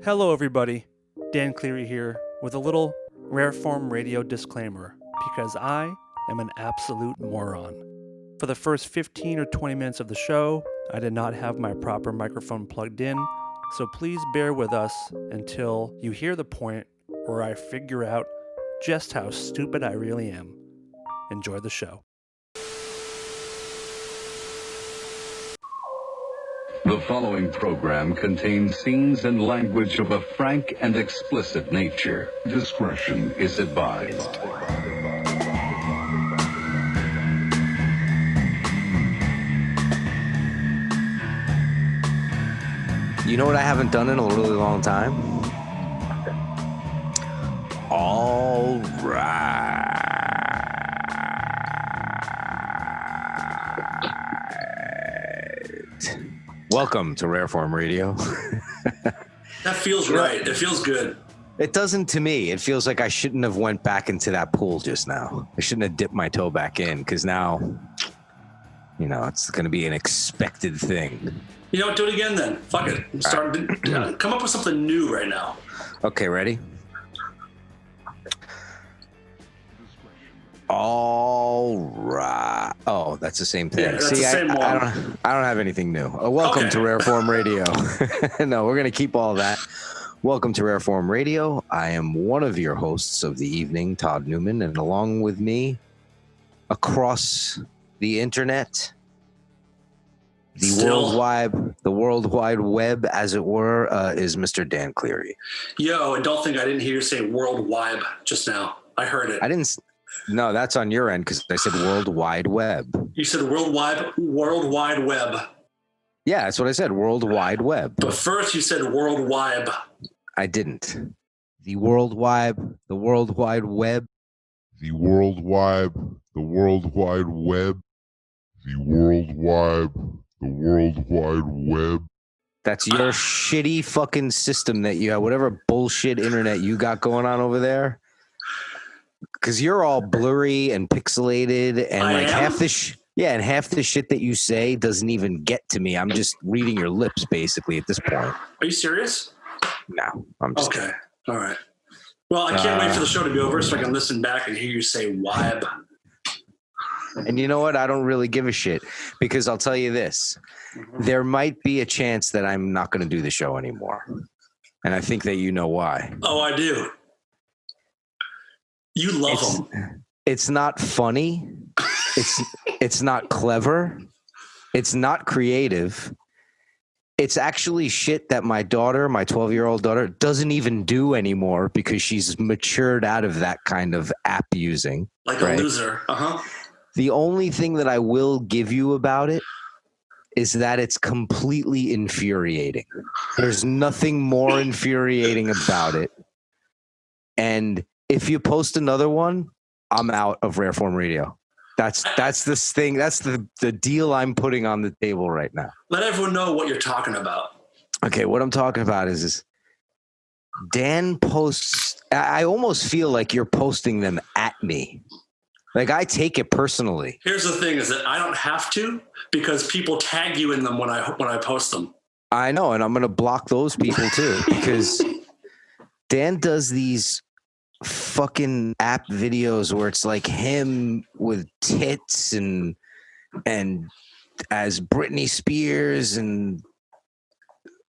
Hello, everybody. Dan Cleary here with a little Rareform Radio disclaimer because I am an absolute moron. For the first 15 or 20 minutes of the show, I did not have my proper microphone plugged in, so please bear with us until you hear the point where I figure out just how stupid I really am. Enjoy the show. The following program contains scenes and language of a frank and explicit nature. Discretion is advised. You know what I haven't done in a really long time? All right. Welcome to Rareform Radio. That feels right. It feels good. It doesn't to me. It feels like I shouldn't have went back into that pool just now. I shouldn't have dipped my toe back in because now, you know, it's going to be an expected thing. You know what? Do it again then. Fuck it. Come up with something new right now. Okay, ready? All right. Oh, that's the same thing. Yeah, that's the same one. I don't have anything new. Welcome to Rareform Radio. No, we're going to keep all that. Welcome to Rareform Radio. I am one of your hosts of the evening, Todd Newman, and along with me, across the internet, the World Wide Web, as it were, is Mr. Dan Cleary. Yo, and don't think I didn't hear you say World Wide just now. I heard it. I didn't. No, that's on your end because I said World Wide Web. You said World Wide Web. Yeah, that's what I said. World Wide Web. But first you said World Wide. I didn't. The World Wide Web. The World Wide Web. The World Wide Web. That's your shitty fucking system that you have, whatever bullshit internet you got going on over there. Because you're all blurry and pixelated, and half the shit that you say doesn't even get to me. I'm just reading your lips basically at this point. Are you serious? No, I'm just okay. Kidding. All right. Well, I can't wait for the show to be over so I can listen back and hear you say "wab." And you know what? I don't really give a shit because I'll tell you this: there might be a chance that I'm not going to do the show anymore, and I think that you know why. Oh, I do. You love them. It's not funny. It's not clever. It's not creative. It's actually shit that my daughter, my 12-year-old daughter, doesn't even do anymore because she's matured out of that kind of app using. Like a loser. Uh-huh. The only thing that I will give you about it is that it's completely infuriating. There's nothing more infuriating about it. And if you post another one, I'm out of Rareform Radio. That's this thing. That's the deal I'm putting on the table right now. Let everyone know what you're talking about. Okay, what I'm talking about is Dan posts. I almost feel like you're posting them at me. Like I take it personally. Here's the thing: is that I don't have to because people tag you in them when I post them. I know, and I'm going to block those people too because Dan does these fucking app videos where it's like him with tits and as Britney Spears and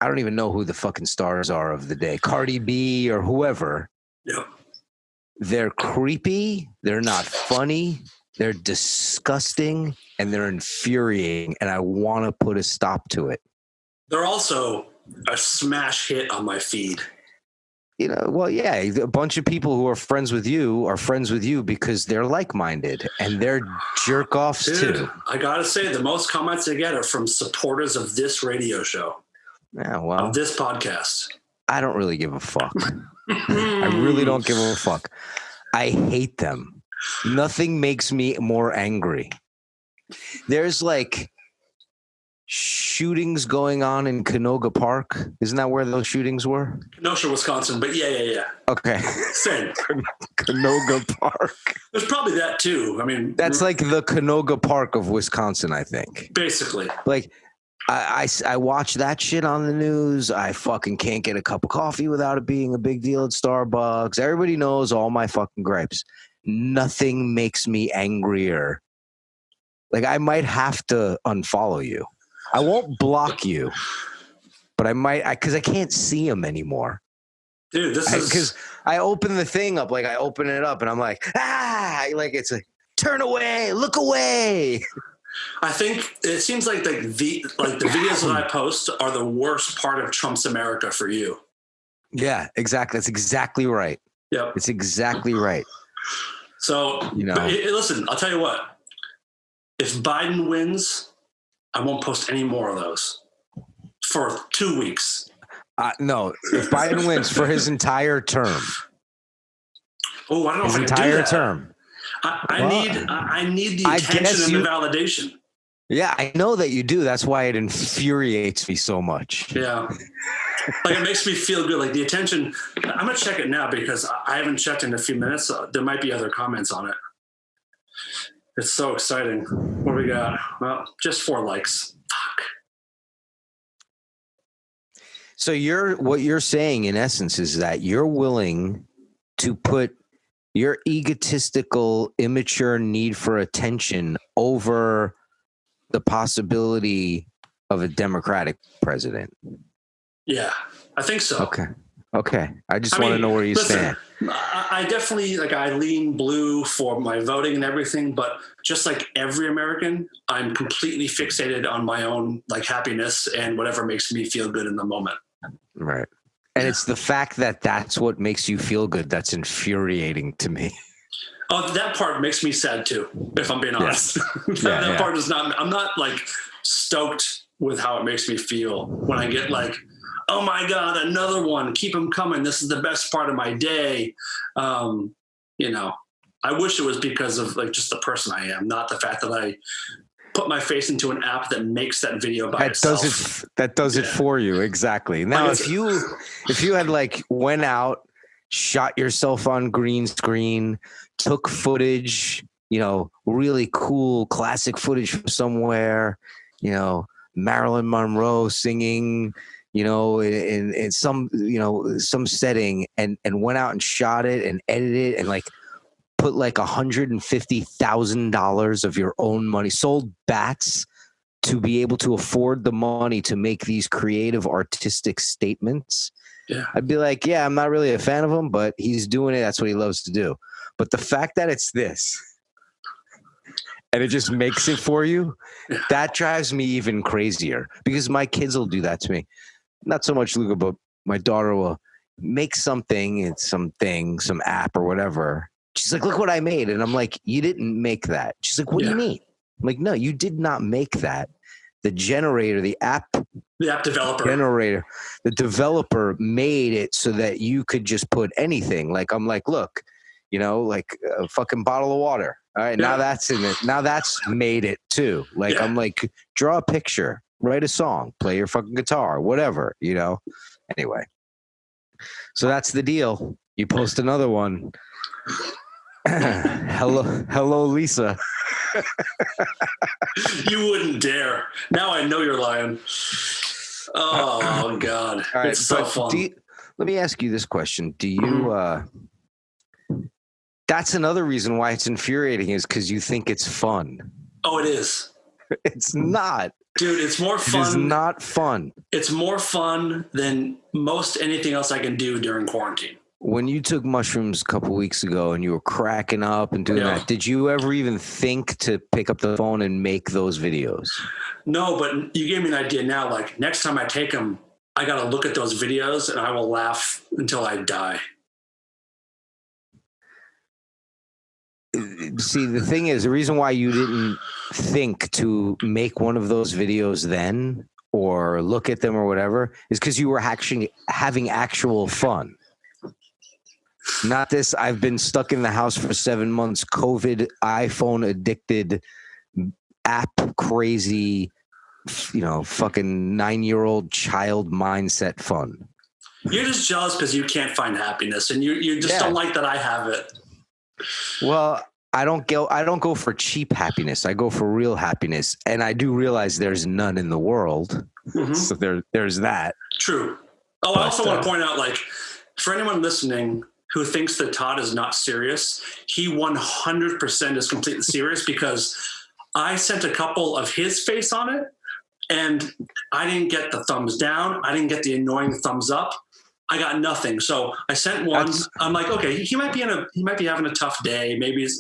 I don't even know who the fucking stars are of the day, Cardi B or whoever. Yeah. They're creepy, they're not funny, they're disgusting, and they're infuriating, and I want to put a stop to it. They're also a smash hit on my feed. You know, well, yeah, a bunch of people who are friends with you because they're like-minded and they're jerk-offs too. I gotta say, the most comments I get are from supporters of this radio show. Yeah, well, of this podcast. I don't really give a fuck. I really don't give a fuck. I hate them. Nothing makes me more angry. There's like shootings going on in Canoga Park. Isn't that where those shootings were? Kenosha, Wisconsin, but yeah. Okay. Same. Canoga Park. There's probably that too. I mean, that's like the Canoga Park of Wisconsin, I think. Basically. Like I watch that shit on the news. I fucking can't get a cup of coffee without it being a big deal at Starbucks. Everybody knows all my fucking gripes. Nothing makes me angrier. Like, I might have to unfollow you. I won't block you, but I might, because I can't see them anymore. Dude, Because I open the thing up, like I open it up and I'm like, like it's like, turn away, look away. I think it seems like the videos that I post are the worst part of Trump's America for you. Yeah, exactly. That's exactly right. Yep. It's exactly right. So, listen, I'll tell you what. If Biden wins, I won't post any more of those for 2 weeks. No, if Biden wins for his entire term. Oh, I don't know his if I can do entire that. term. I need the attention and the validation. Yeah, I know that you do. That's why it infuriates me so much. Yeah. Like, it makes me feel good. Like, the attention. I'm going to check it now because I haven't checked in a few minutes. There might be other comments on it. It's so exciting. What do we got? Well, just 4 likes. Fuck. So what you're saying in essence is that you're willing to put your egotistical, immature need for attention over the possibility of a Democratic president. Yeah, I think so. Okay. I want to know where you stand. I definitely, I lean blue for my voting and everything, but just like every American, I'm completely fixated on my own happiness and whatever makes me feel good in the moment. Right. And it's the fact that that's what makes you feel good that's infuriating to me. Oh, that part makes me sad too, if I'm being honest. That part is not, I'm not stoked with how it makes me feel when I get oh my God, another one, keep them coming. This is the best part of my day. I wish it was because of just the person I am, not the fact that I put my face into an app that makes that video by itself. That does it for you. Exactly. Now, if you had went out, shot yourself on green screen, took footage, really cool classic footage from somewhere, Marilyn Monroe singing, in some setting and went out and shot it and edited it and put $150,000 of your own money, sold bats to be able to afford the money to make these creative artistic statements. Yeah. I'd be I'm not really a fan of him, but he's doing it. That's what he loves to do. But the fact that it's this and it just makes it for you, that drives me even crazier because my kids will do that to me. Not so much Luca, but my daughter will make something, it's something, some app or whatever. She's like, look what I made. And I'm like, you didn't make that. She's like, what do you mean? I'm like, no, you did not make that. The generator, the app developer, the developer made it so that you could just put anything. I'm like, look, a fucking bottle of water. All right. Now that's in it. Now that's made it too. I'm like, draw a picture, write a song, play your fucking guitar, whatever, Anyway. So that's the deal. You post another one. Hello, Lisa. You wouldn't dare. Now I know you're lying. Oh God. All right, it's so fun. Let me ask you this question. Do you, that's another reason why it's infuriating is because you think it's fun. Oh, it is. It's not. Dude, it's more fun. It is not fun. It's more fun than most anything else I can do during quarantine. When you took mushrooms a couple weeks ago and you were cracking up and doing that, did you ever even think to pick up the phone and make those videos? No, but you gave me an idea now. Next time I take them, I got to look at those videos and I will laugh until I die. See, the thing is, the reason why you didn't think to make one of those videos then or look at them or whatever is because you were actually having actual fun. Not this, I've been stuck in the house for 7 months, COVID, iPhone addicted, app crazy, fucking 9-year-old child mindset fun. You're just jealous because you can't find happiness and you just don't like that I have it. Well, I don't go for cheap happiness. I go for real happiness, and I do realize there's none in the world. Mm-hmm. So there's that. True. Oh, I also want to point out, like, for anyone listening who thinks that Todd is not serious, he 100% is completely serious, because I sent a couple of his face on it, and I didn't get the thumbs down. I didn't get the annoying thumbs up. I got nothing. So I sent one. I'm like, okay, he might be having a tough day. Maybe he's,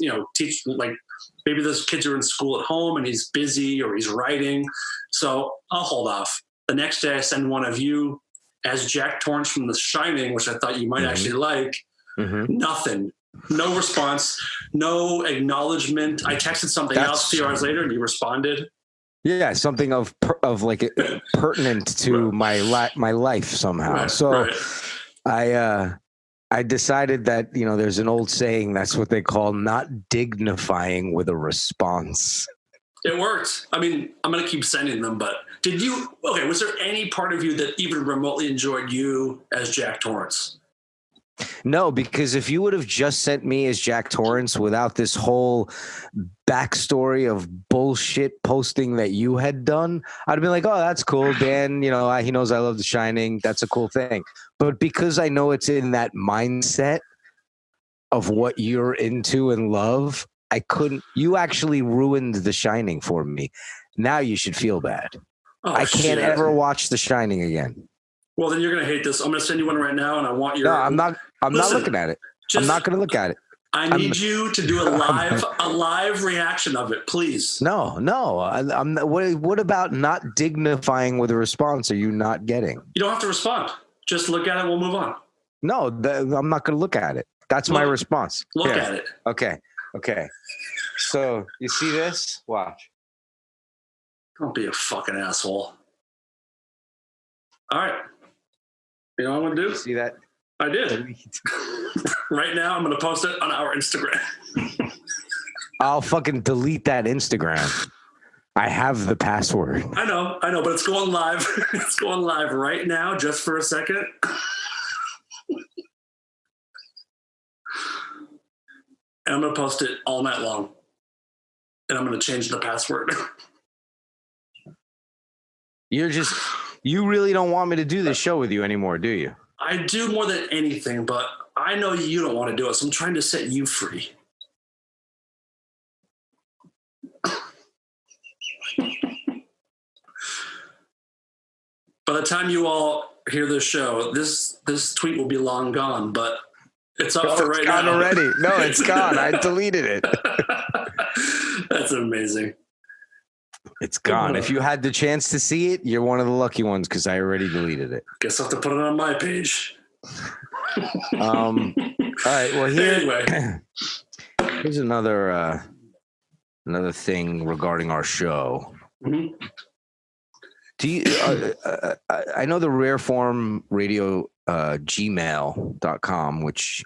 maybe those kids are in school at home and he's busy, or he's writing. So I'll hold off. The next day I send one of you as Jack Torrance from The Shining, which I thought you might actually like. Mm-hmm. Nothing. No response. No acknowledgement. I texted something else a few hours later and you responded. Yeah, something of like pertinent to my life somehow. Right, so right. I decided that, there's an old saying, that's what they call not dignifying with a response. It worked. I mean, I'm going to keep sending them, but was there any part of you that even remotely enjoyed you as Jack Torrance? No, because if you would have just sent me as Jack Torrance without this whole backstory of bullshit posting that you had done, I'd have been like, oh, that's cool. Dan, he knows I love The Shining. That's a cool thing. But because I know it's in that mindset of what you're into and love, I couldn't. You actually ruined The Shining for me. Now you should feel bad. Oh, I can't ever watch The Shining again. Well, then you're going to hate this. I'm going to send you one right now, and I want your... No, I'm not looking at it. I'm not going to look at it. I need you to do a live reaction of it, please. No. I'm. What about not dignifying with a response? Are you not getting? You don't have to respond. Just look at it. We'll move on. No, I'm not going to look at it. That's my response. Look at it. Okay. So you see this? Watch. Don't be a fucking asshole. All right. You know what I'm going to do? See that? I did. Right now, I'm going to post it on our Instagram. I'll fucking delete that Instagram. I have the password. I know, but it's going live. It's going live right now, just for a second. And I'm going to post it all night long. And I'm going to change the password. You really don't want me to do this show with you anymore, do you? I do more than anything, but I know you don't want to do it, so I'm trying to set you free. By the time you all hear this show, this tweet will be long gone, but it's up for right now. It's gone already. No, it's gone. I deleted it. That's amazing. It's gone. If you had the chance to see it, you're one of the lucky ones, because I already deleted it. Guess I'll have to put it on my page. All right. Well, here's another thing regarding our show. Mm-hmm. Do you? I know the rareformradio gmail.com, which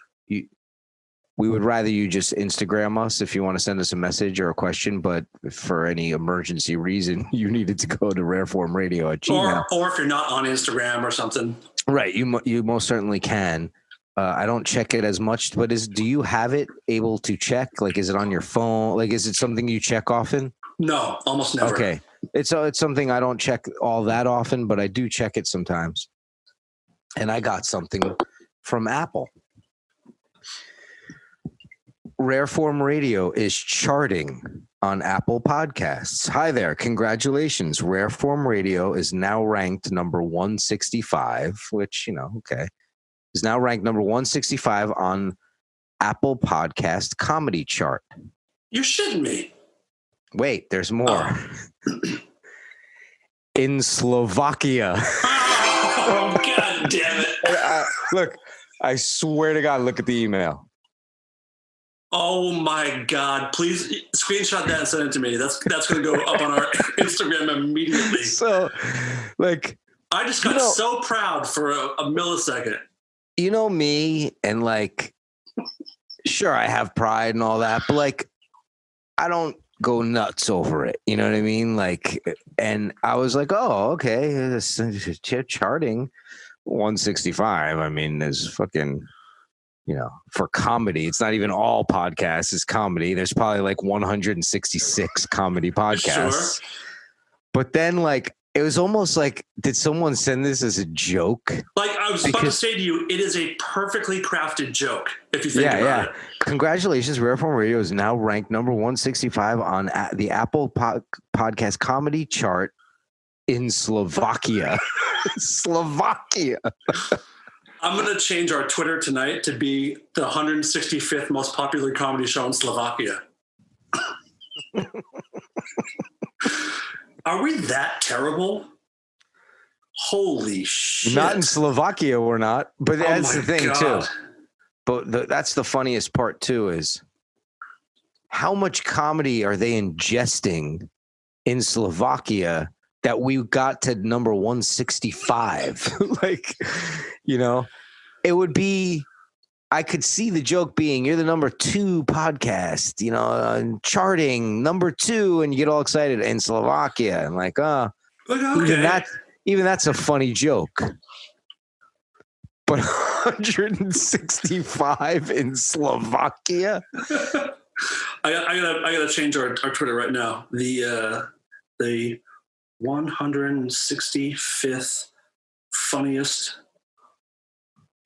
we would rather you just Instagram us if you want to send us a message or a question, but for any emergency reason, you needed to go to rareformradio at gmail. Or if you're not on Instagram or something. Right. You most certainly can. I don't check it as much, but do you have it able to check? Like, is it on your phone? Like, is it something you check often? No, almost never. Okay. It's something I don't check all that often, but I do check it sometimes. And I got something from Apple. Rareform Radio is charting on Apple Podcasts. Hi there. Congratulations. Rareform Radio is now ranked number 165, which, is now ranked number 165 on Apple Podcast Comedy Chart. You're shitting me. Wait, there's more. In Slovakia. Oh, God damn it. Look, I swear to God, look at the email. Oh my God! Please screenshot that and send it to me. That's going to go up on our Instagram immediately. So, I just got so proud for a millisecond. You know me, and sure, I have pride and all that, but I don't go nuts over it. You know what I mean? And I was like, oh, okay, this charting 165. I mean, there's fucking. for comedy. It's not even all podcasts, it's comedy. There's probably like 166 comedy podcasts. Sure. But then it was almost like, did someone send this as a joke? Like I was about to say to you, it is a perfectly crafted joke if you think about it. Congratulations, Rareform Radio is now ranked number 165 on the Apple Podcast comedy chart in Slovakia. Slovakia. I'm going to change our Twitter tonight to be the 165th most popular comedy show in Slovakia. Are we that terrible? Holy shit. Not in Slovakia, we're not. But that's the thing, God. too. But that's the funniest part, too, is how much comedy are they ingesting in Slovakia that we got to number 165? It would be, I could see the joke being, you're the number 2 podcast, charting number 2, and you get all excited in Slovakia. And Okay. even that's a funny joke. But 165 in Slovakia? I gotta change our Twitter right now. The 165th funniest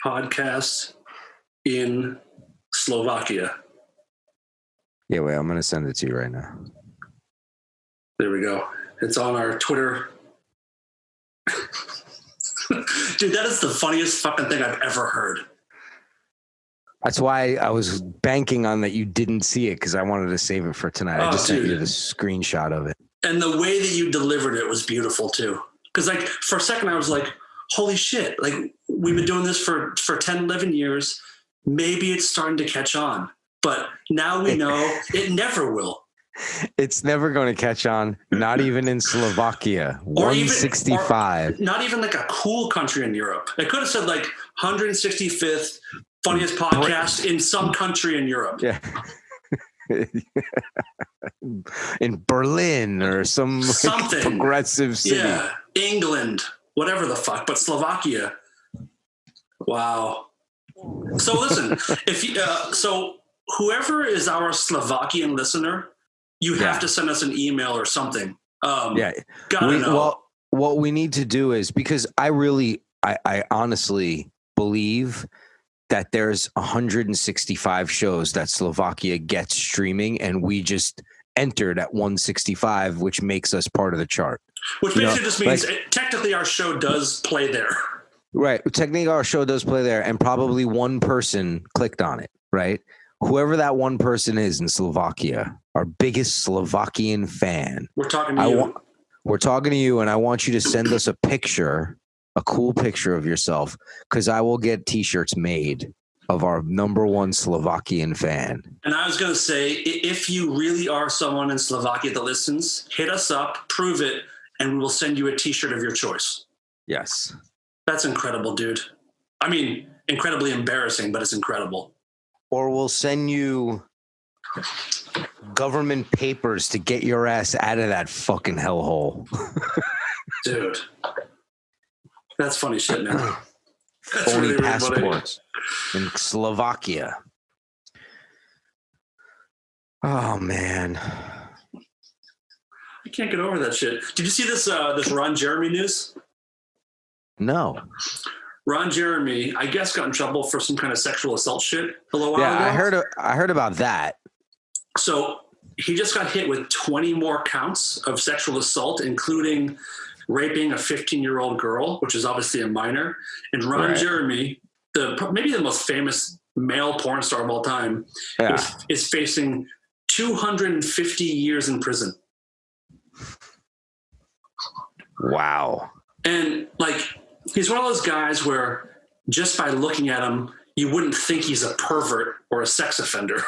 podcast in Slovakia. Yeah, wait, I'm gonna send it to you right now. There we go. It's on our Twitter. Dude, that is the funniest fucking thing I've ever heard. That's why I was banking on that you didn't see it, because I wanted to save it for tonight. I just sent you the screenshot of it. And the way that you delivered it was beautiful too. Because for a second I was like, holy shit, we've been doing this for 10, 11 years. Maybe it's starting to catch on. But now we know it never will. It's never going to catch on, not even in Slovakia. 165. Not even like a cool country in Europe. It could have said 165th funniest podcast in some country in Europe. Yeah. In Berlin or something progressive city. Yeah, England, whatever the fuck, but Slovakia. Wow. So listen, so whoever is our Slovakian listener, you have to send us an email or something. Gotta know. Well, what we need to do is, because I honestly believe that there's 165 shows that Slovakia gets streaming, and we just entered at 165, which makes us part of the chart. Which basically just means technically our show does play there. Right. Technically our show does play there, and probably one person clicked on it, right? Whoever that one person is in Slovakia, our biggest Slovakian fan. We're talking to you. We're talking to you, and I want you to send us a picture, a cool picture of yourself, because I will get T-shirts made of our number 1 Slovakian fan. And I was going to say, if you really are someone in Slovakia that listens, hit us up, prove it, and we will send you a T-shirt of your choice. Yes. That's incredible, dude. I mean, incredibly embarrassing, but it's incredible. Or we'll send you government papers to get your ass out of that fucking hellhole. Dude. That's funny shit, man. That's Phony really passports in Slovakia. Oh, man. I can't get over that shit. Did you see this Ron Jeremy news? No. Ron Jeremy, I guess, got in trouble for some kind of sexual assault shit a little while ago. I heard about that. So he just got hit with 20 more counts of sexual assault, including raping a 15-year-old girl, which is obviously a minor. And Ron Jeremy, maybe the most famous male porn star of all time, is facing 250 years in prison. Wow. And he's one of those guys where just by looking at him, you wouldn't think he's a pervert or a sex offender.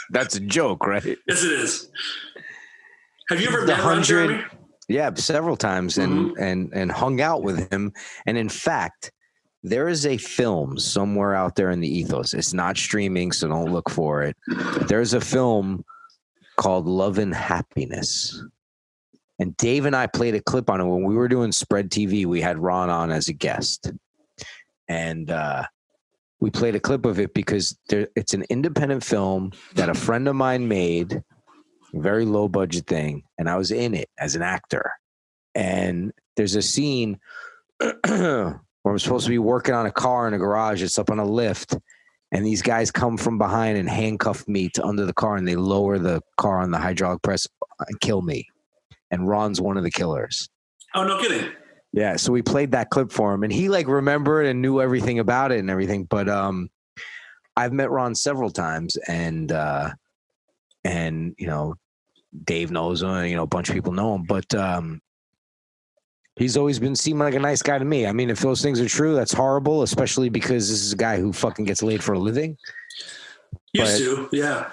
That's a joke, right? Yes, it is. Have you ever met Ron Jeremy? Yeah, several times, and hung out with him. And in fact, there is a film somewhere out there in the ethos. It's not streaming, so don't look for it. There's a film called Love and Happiness. And Dave and I played a clip on it when we were doing Spread TV. We had Ron on as a guest. And we played a clip of it because it's an independent film that a friend of mine made, a very low budget thing, and I was in it as an actor. And there's a scene where I'm supposed to be working on a car in a garage. It's up on a lift, and these guys come from behind and handcuff me to under the car, and they lower the car on the hydraulic press and kill me. And Ron's one of the killers. Oh, no kidding. Yeah, so we played that clip for him, and he like remembered and knew everything about it and everything. But I've met Ron several times, and you know, Dave knows him, and, you know, a bunch of people know him. But he's always seemed like a nice guy to me. I mean, if those things are true, that's horrible, especially because this is a guy who fucking gets laid for a living. Used to, yeah.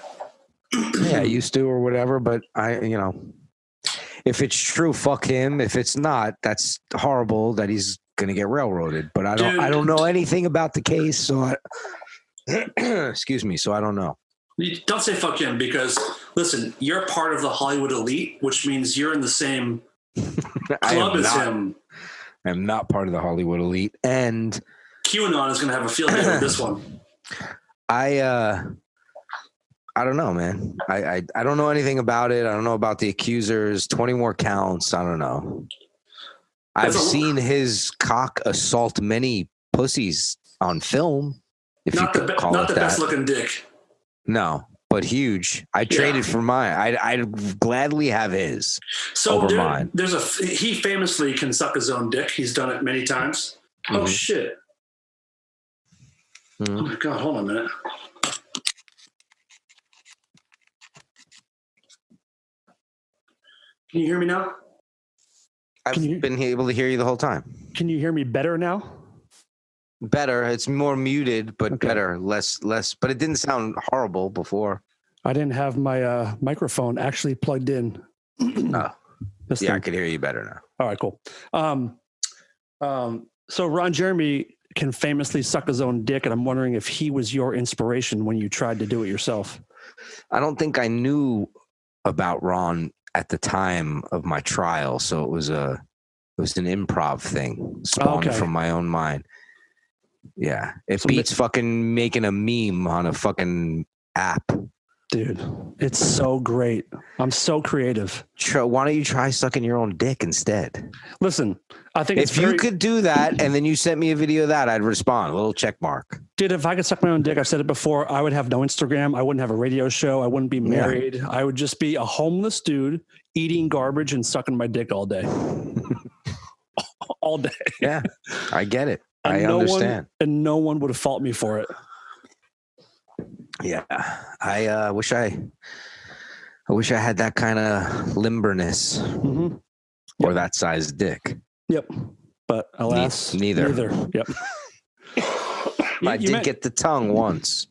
Yeah, used to or whatever. But you know. If it's true, fuck him. If it's not, that's horrible that he's gonna get railroaded. But I don't know anything about the case, so excuse me. So I don't know. Don't say fuck him because listen, you're part of the Hollywood elite, which means you're in the same club as him. I'm not part of the Hollywood elite, and QAnon is gonna have a field day with this one. I don't know, man. I don't know anything about it. I don't know about the accusers. 20 more counts. I don't know. I've seen his cock assault many pussies on film. If you could call it that. Not the best looking dick. No, but huge. I traded for mine. I'd gladly have his over mine. He famously can suck his own dick. He's done it many times. Mm-hmm. Oh shit. Mm-hmm. Oh my God. Hold on a minute. Can you hear me now? I've been able to hear you the whole time. Can you hear me better now? Better. It's more muted, but better. Less. But it didn't sound horrible before. I didn't have my microphone actually plugged in. I could hear you better now. All right, cool. So Ron Jeremy can famously suck his own dick, and I'm wondering if he was your inspiration when you tried to do it yourself. I don't think I knew about Ron at the time of my trial, so it was an improv thing spawned from my own mind. Yeah, it beats fucking making a meme on a fucking app. Dude, it's so great. I'm so creative. Why don't you try sucking your own dick instead? Listen, I think if you could do that and then you sent me a video of that, I'd respond. A little check mark. Dude, if I could suck my own dick, I've said it before, I would have no Instagram. I wouldn't have a radio show. I wouldn't be married. Yeah. I would just be a homeless dude eating garbage and sucking my dick all day. All day. Yeah, I get it. I understand. And no one would have fault me for it. Yeah, I wish I had that kind of limberness or that size dick. Yep, but alas, neither. Yep. I did get the tongue once,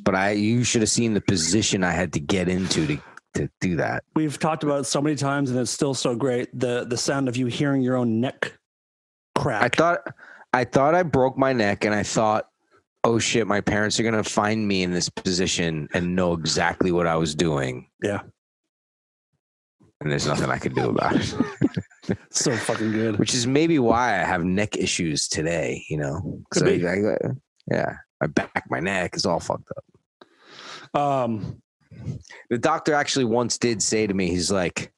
but you should have seen the position I had to get into to do that. We've talked about it so many times, and it's still so great. The sound of you hearing your own neck crack. I thought I broke my neck, and I thought, oh shit, my parents are going to find me in this position and know exactly what I was doing. Yeah. And there's nothing I could do about it. So fucking good. Which is maybe why I have neck issues today, you know? So my back, my neck is all fucked up. The doctor actually once did say to me, he's like,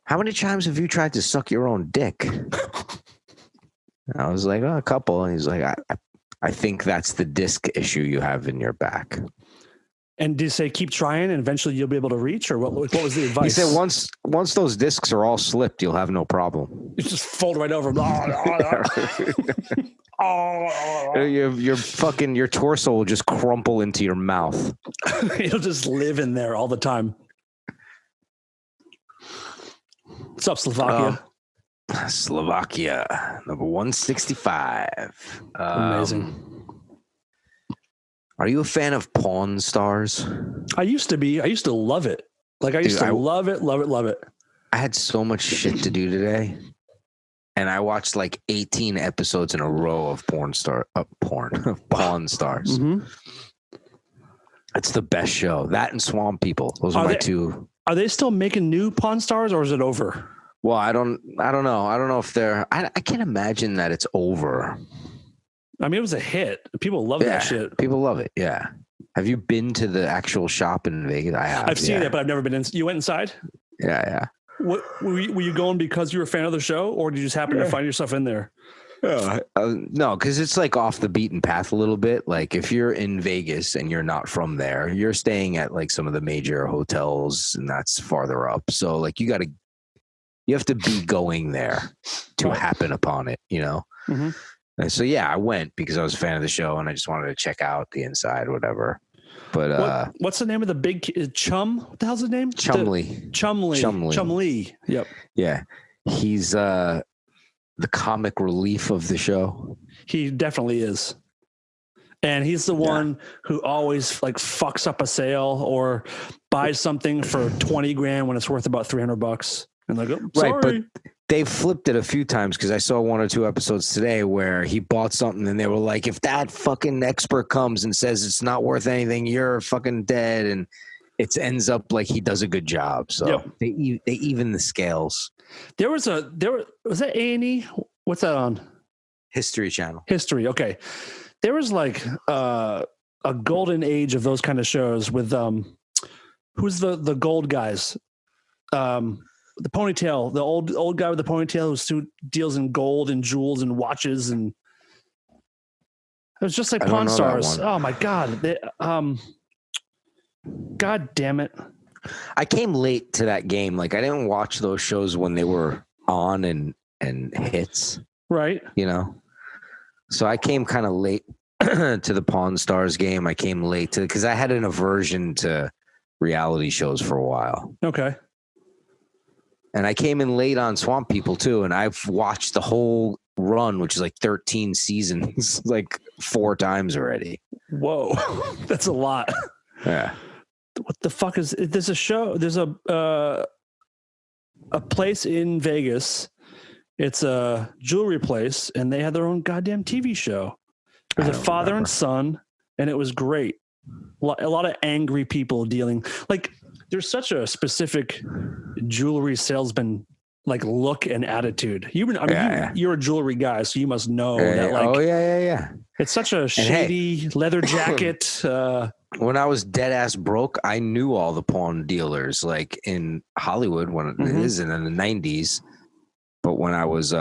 how many times have you tried to suck your own dick? I was like, a couple. And he's like, I think that's the disc issue you have in your back. And did he say keep trying and eventually you'll be able to reach, or what was the advice? He said once those discs are all slipped, you'll have no problem. You just fold right over. Your torso will just crumple into your mouth. It'll just live in there all the time. What's up, Slovakia? Slovakia, number 165. Amazing. Are you a fan of Pawn Stars? I used to be. I used to love it. Like I used to love it. I had so much shit to do today, and I watched like 18 episodes in a row of Pawn Stars. Mm-hmm. It's the best show. That and Swamp People. Those are my two. Are they still making new Pawn Stars, or is it over? Well, I don't know. I don't know if they're. I can't imagine that it's over. I mean, it was a hit. People love that shit. People love it. Yeah. Have you been to the actual shop in Vegas? I have. I've seen it, but I've never been in. You went inside? Yeah. What were you going because you were a fan of the show, or did you just happen to find yourself in there? No, because it's like off the beaten path a little bit. Like if you're in Vegas and you're not from there, you're staying at like some of the major hotels, and that's farther up. So like you have to be going there to happen upon it, you know? Mm-hmm. And so, yeah, I went because I was a fan of the show and I just wanted to check out the inside, whatever. But what's the name of the big Chum? What the hell's his name? Chumley. Chumley. Yep. Yeah. He's the comic relief of the show. He definitely is. And he's the one who always like fucks up a sale or buys something for $20,000 when it's worth about $300. And like, sorry. Right, but they've flipped it a few times because I saw 1 or 2 episodes today where he bought something and they were like, if that fucking expert comes and says it's not worth anything, you're fucking dead. And it ends up like he does a good job. So they even the scales. Was that A&E? What's that on? History Channel. History. Okay. There was like a golden age of those kind of shows with who's the gold guys? The ponytail, the old guy with the ponytail who deals in gold and jewels and watches, and it was just like Pawn Stars. Oh my god! God damn it! I came late to that game. Like I didn't watch those shows when they were on and hits. Right. You know. So I came kind of late to the Pawn Stars game. I came late to because I had an aversion to reality shows for a while. Okay. And I came in late on Swamp People too, and I've watched the whole run, which is like 13 seasons, like 4 times already. Whoa, that's a lot. Yeah. What the fuck is? There's a show. There's a place in Vegas. It's a jewelry place, and they had their own goddamn TV show. It was a father and son, and it was great. A lot of angry people dealing like. There's such a specific jewelry salesman like look and attitude. You're a jewelry guy, so you must know that. Like, yeah. It's such a shady leather jacket. When I was dead ass broke, I knew all the pawn dealers, like in Hollywood when it is in the 90s. But when I was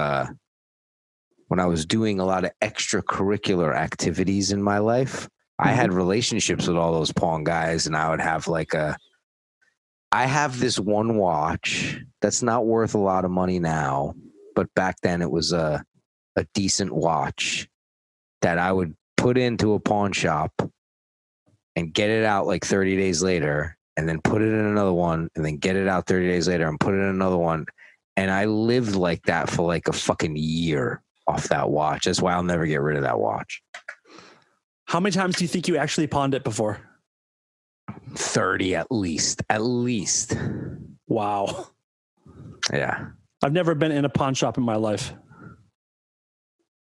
doing a lot of extracurricular activities in my life, I had relationships with all those pawn guys, and I would have like I have this one watch that's not worth a lot of money now, but back then it was a decent watch that I would put into a pawn shop and get it out like 30 days later and then put it in another one and then get it out 30 days later and put it in another one. And I lived like that for like a fucking year off that watch. That's why I'll never get rid of that watch. How many times do you think you actually pawned it before? 30 at least. Wow. Yeah. I've never been in a pawn shop in my life.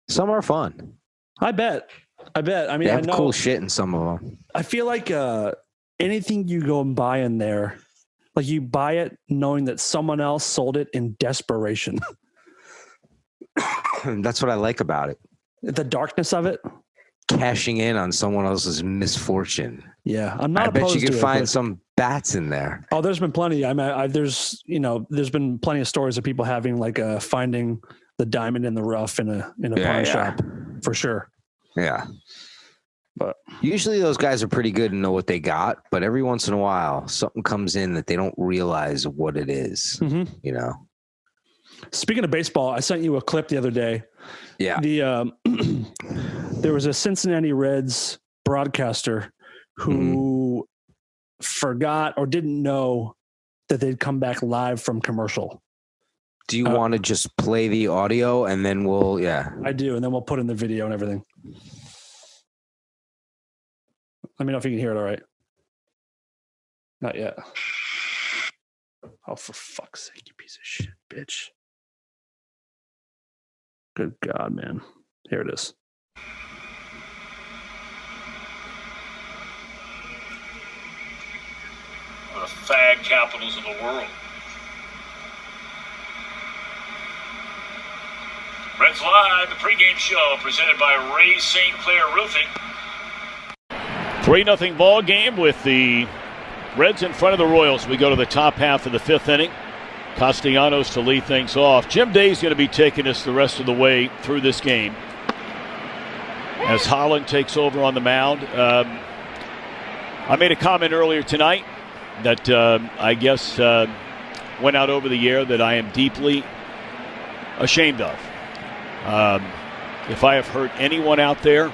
Some are fun. I bet. I mean, they have I know cool shit in some of them. I feel like anything you go and buy in there, like you buy it knowing that someone else sold it in desperation. That's what I like about it. The darkness of it. Cashing in on someone else's misfortune. Yeah, I'm not. I bet you could find some bats in there. Oh, there's been plenty. There's been plenty of stories of people having like finding the diamond in the rough in a pawn shop for sure. Yeah, but usually those guys are pretty good and know what they got. But every once in a while, something comes in that they don't realize what it is. Mm-hmm. You know. Speaking of baseball, I sent you a clip the other day. Yeah. There was a Cincinnati Reds broadcaster who forgot or didn't know that they'd come back live from commercial. Do you want to just play the audio and then we'll, I do. And then we'll put in the video and everything. Let me know if you can hear it all right. Not yet. Oh, for fuck's sake, you piece of shit, bitch. Good God, man. Here it is. The fag capitals of the world. Reds Live, the pregame show presented by Ray St. Clair Roofing. 3-0 ball game with the Reds in front of the Royals. We go to the top half of the fifth inning. Castellanos to lead things off. Jim Day's going to be taking us the rest of the way through this game as Holland takes over on the mound. I made a comment earlier tonight that I guess went out over the air that I am deeply ashamed of. If I have hurt anyone out there,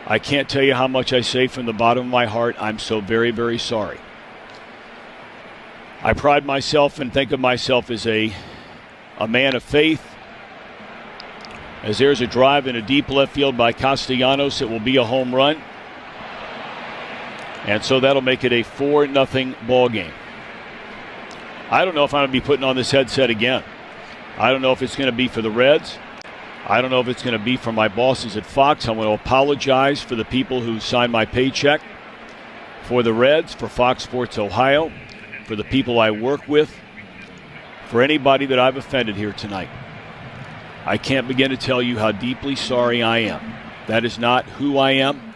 I can't tell you how much I say from the bottom of my heart. I'm so very, very sorry. I pride myself and think of myself as a man of faith. As there's a drive in a deep left field by Castellanos, it will be a home run. And so that'll make it a 4-0 ball game. I don't know if I'm going to be putting on this headset again. I don't know if it's going to be for the Reds. I don't know if it's going to be for my bosses at Fox. I want to apologize for the people who signed my paycheck, for the Reds, for Fox Sports Ohio, for the people I work with, for anybody that I've offended here tonight. I can't begin to tell you how deeply sorry I am. That is not who I am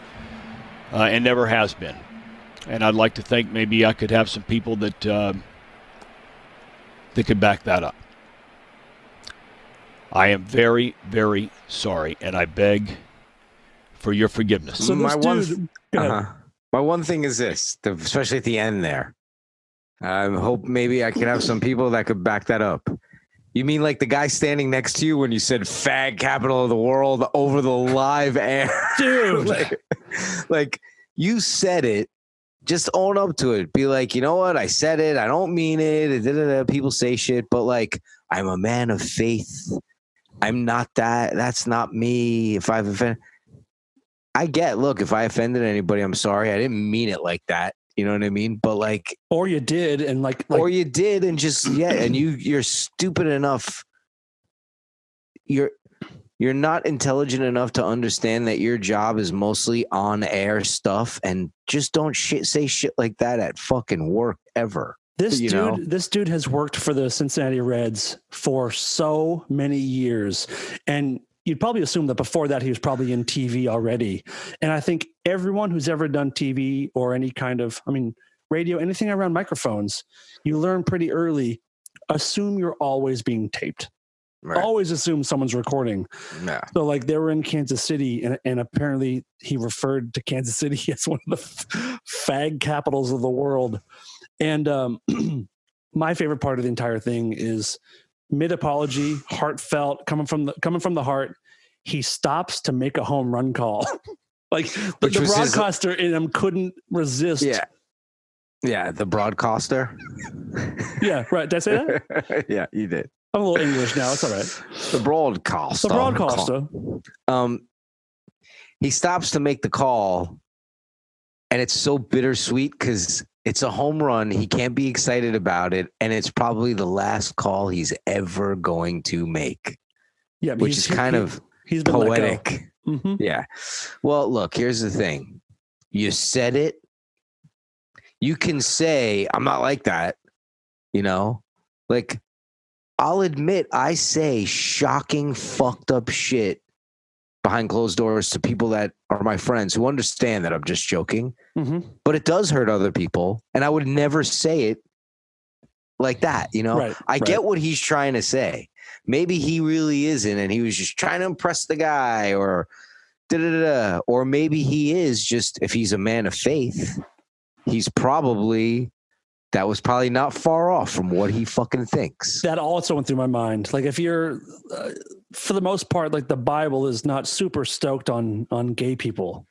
and never has been. And I'd like to think maybe I could have some people that could back that up. I am very, very sorry, and I beg for your forgiveness. So my one thing is this, especially at the end there. I hope maybe I could have some people that could back that up. You mean like the guy standing next to you when you said fag capital of the world over the live air? Dude. like you said it. Just own up to it. Be like, you know what? I said it. I don't mean it. People say shit, but like, I'm a man of faith. I'm not that. That's not me. If I've offended, look, if I offended anybody, I'm sorry. I didn't mean it like that. You know what I mean? But like, or you did, and or you did, and just and you're stupid enough. You're not intelligent enough to understand that your job is mostly on-air stuff, and just don't say shit like that at fucking work ever. This dude has worked for the Cincinnati Reds for so many years, and you'd probably assume that before that he was probably in TV already. And I think everyone who's ever done TV or any kind of, radio, anything around microphones, you learn pretty early, assume you're always being taped. Right. Always assume someone's recording. Yeah. So like they were in Kansas City, and apparently he referred to Kansas City as one of the fag capitals of the world. And my favorite part of the entire thing is mid-apology, heartfelt, coming from the heart. He stops to make a home run call. Like the broadcaster in him couldn't resist. Yeah, the broadcaster. Yeah, right. Did I say that? Yeah, you did. I'm a little English now. It's all right. The broadcaster. He stops to make the call, and it's so bittersweet because it's a home run. He can't be excited about it, and it's probably the last call he's ever going to make. Yeah, which is kind of poetic. Mm-hmm. Yeah. Well, look, here's the thing. You said it. You can say, I'm not like that, like, I'll admit I say shocking, fucked up shit behind closed doors to people that are my friends who understand that I'm just joking, but it does hurt other people. And I would never say it like that. Right, I get what he's trying to say. Maybe he really isn't, and he was just trying to impress the guy, or or maybe he is just, if he's a man of faith, that was probably not far off from what he fucking thinks. That also went through my mind. Like, if you're, for the most part, like, the Bible is not super stoked on gay people,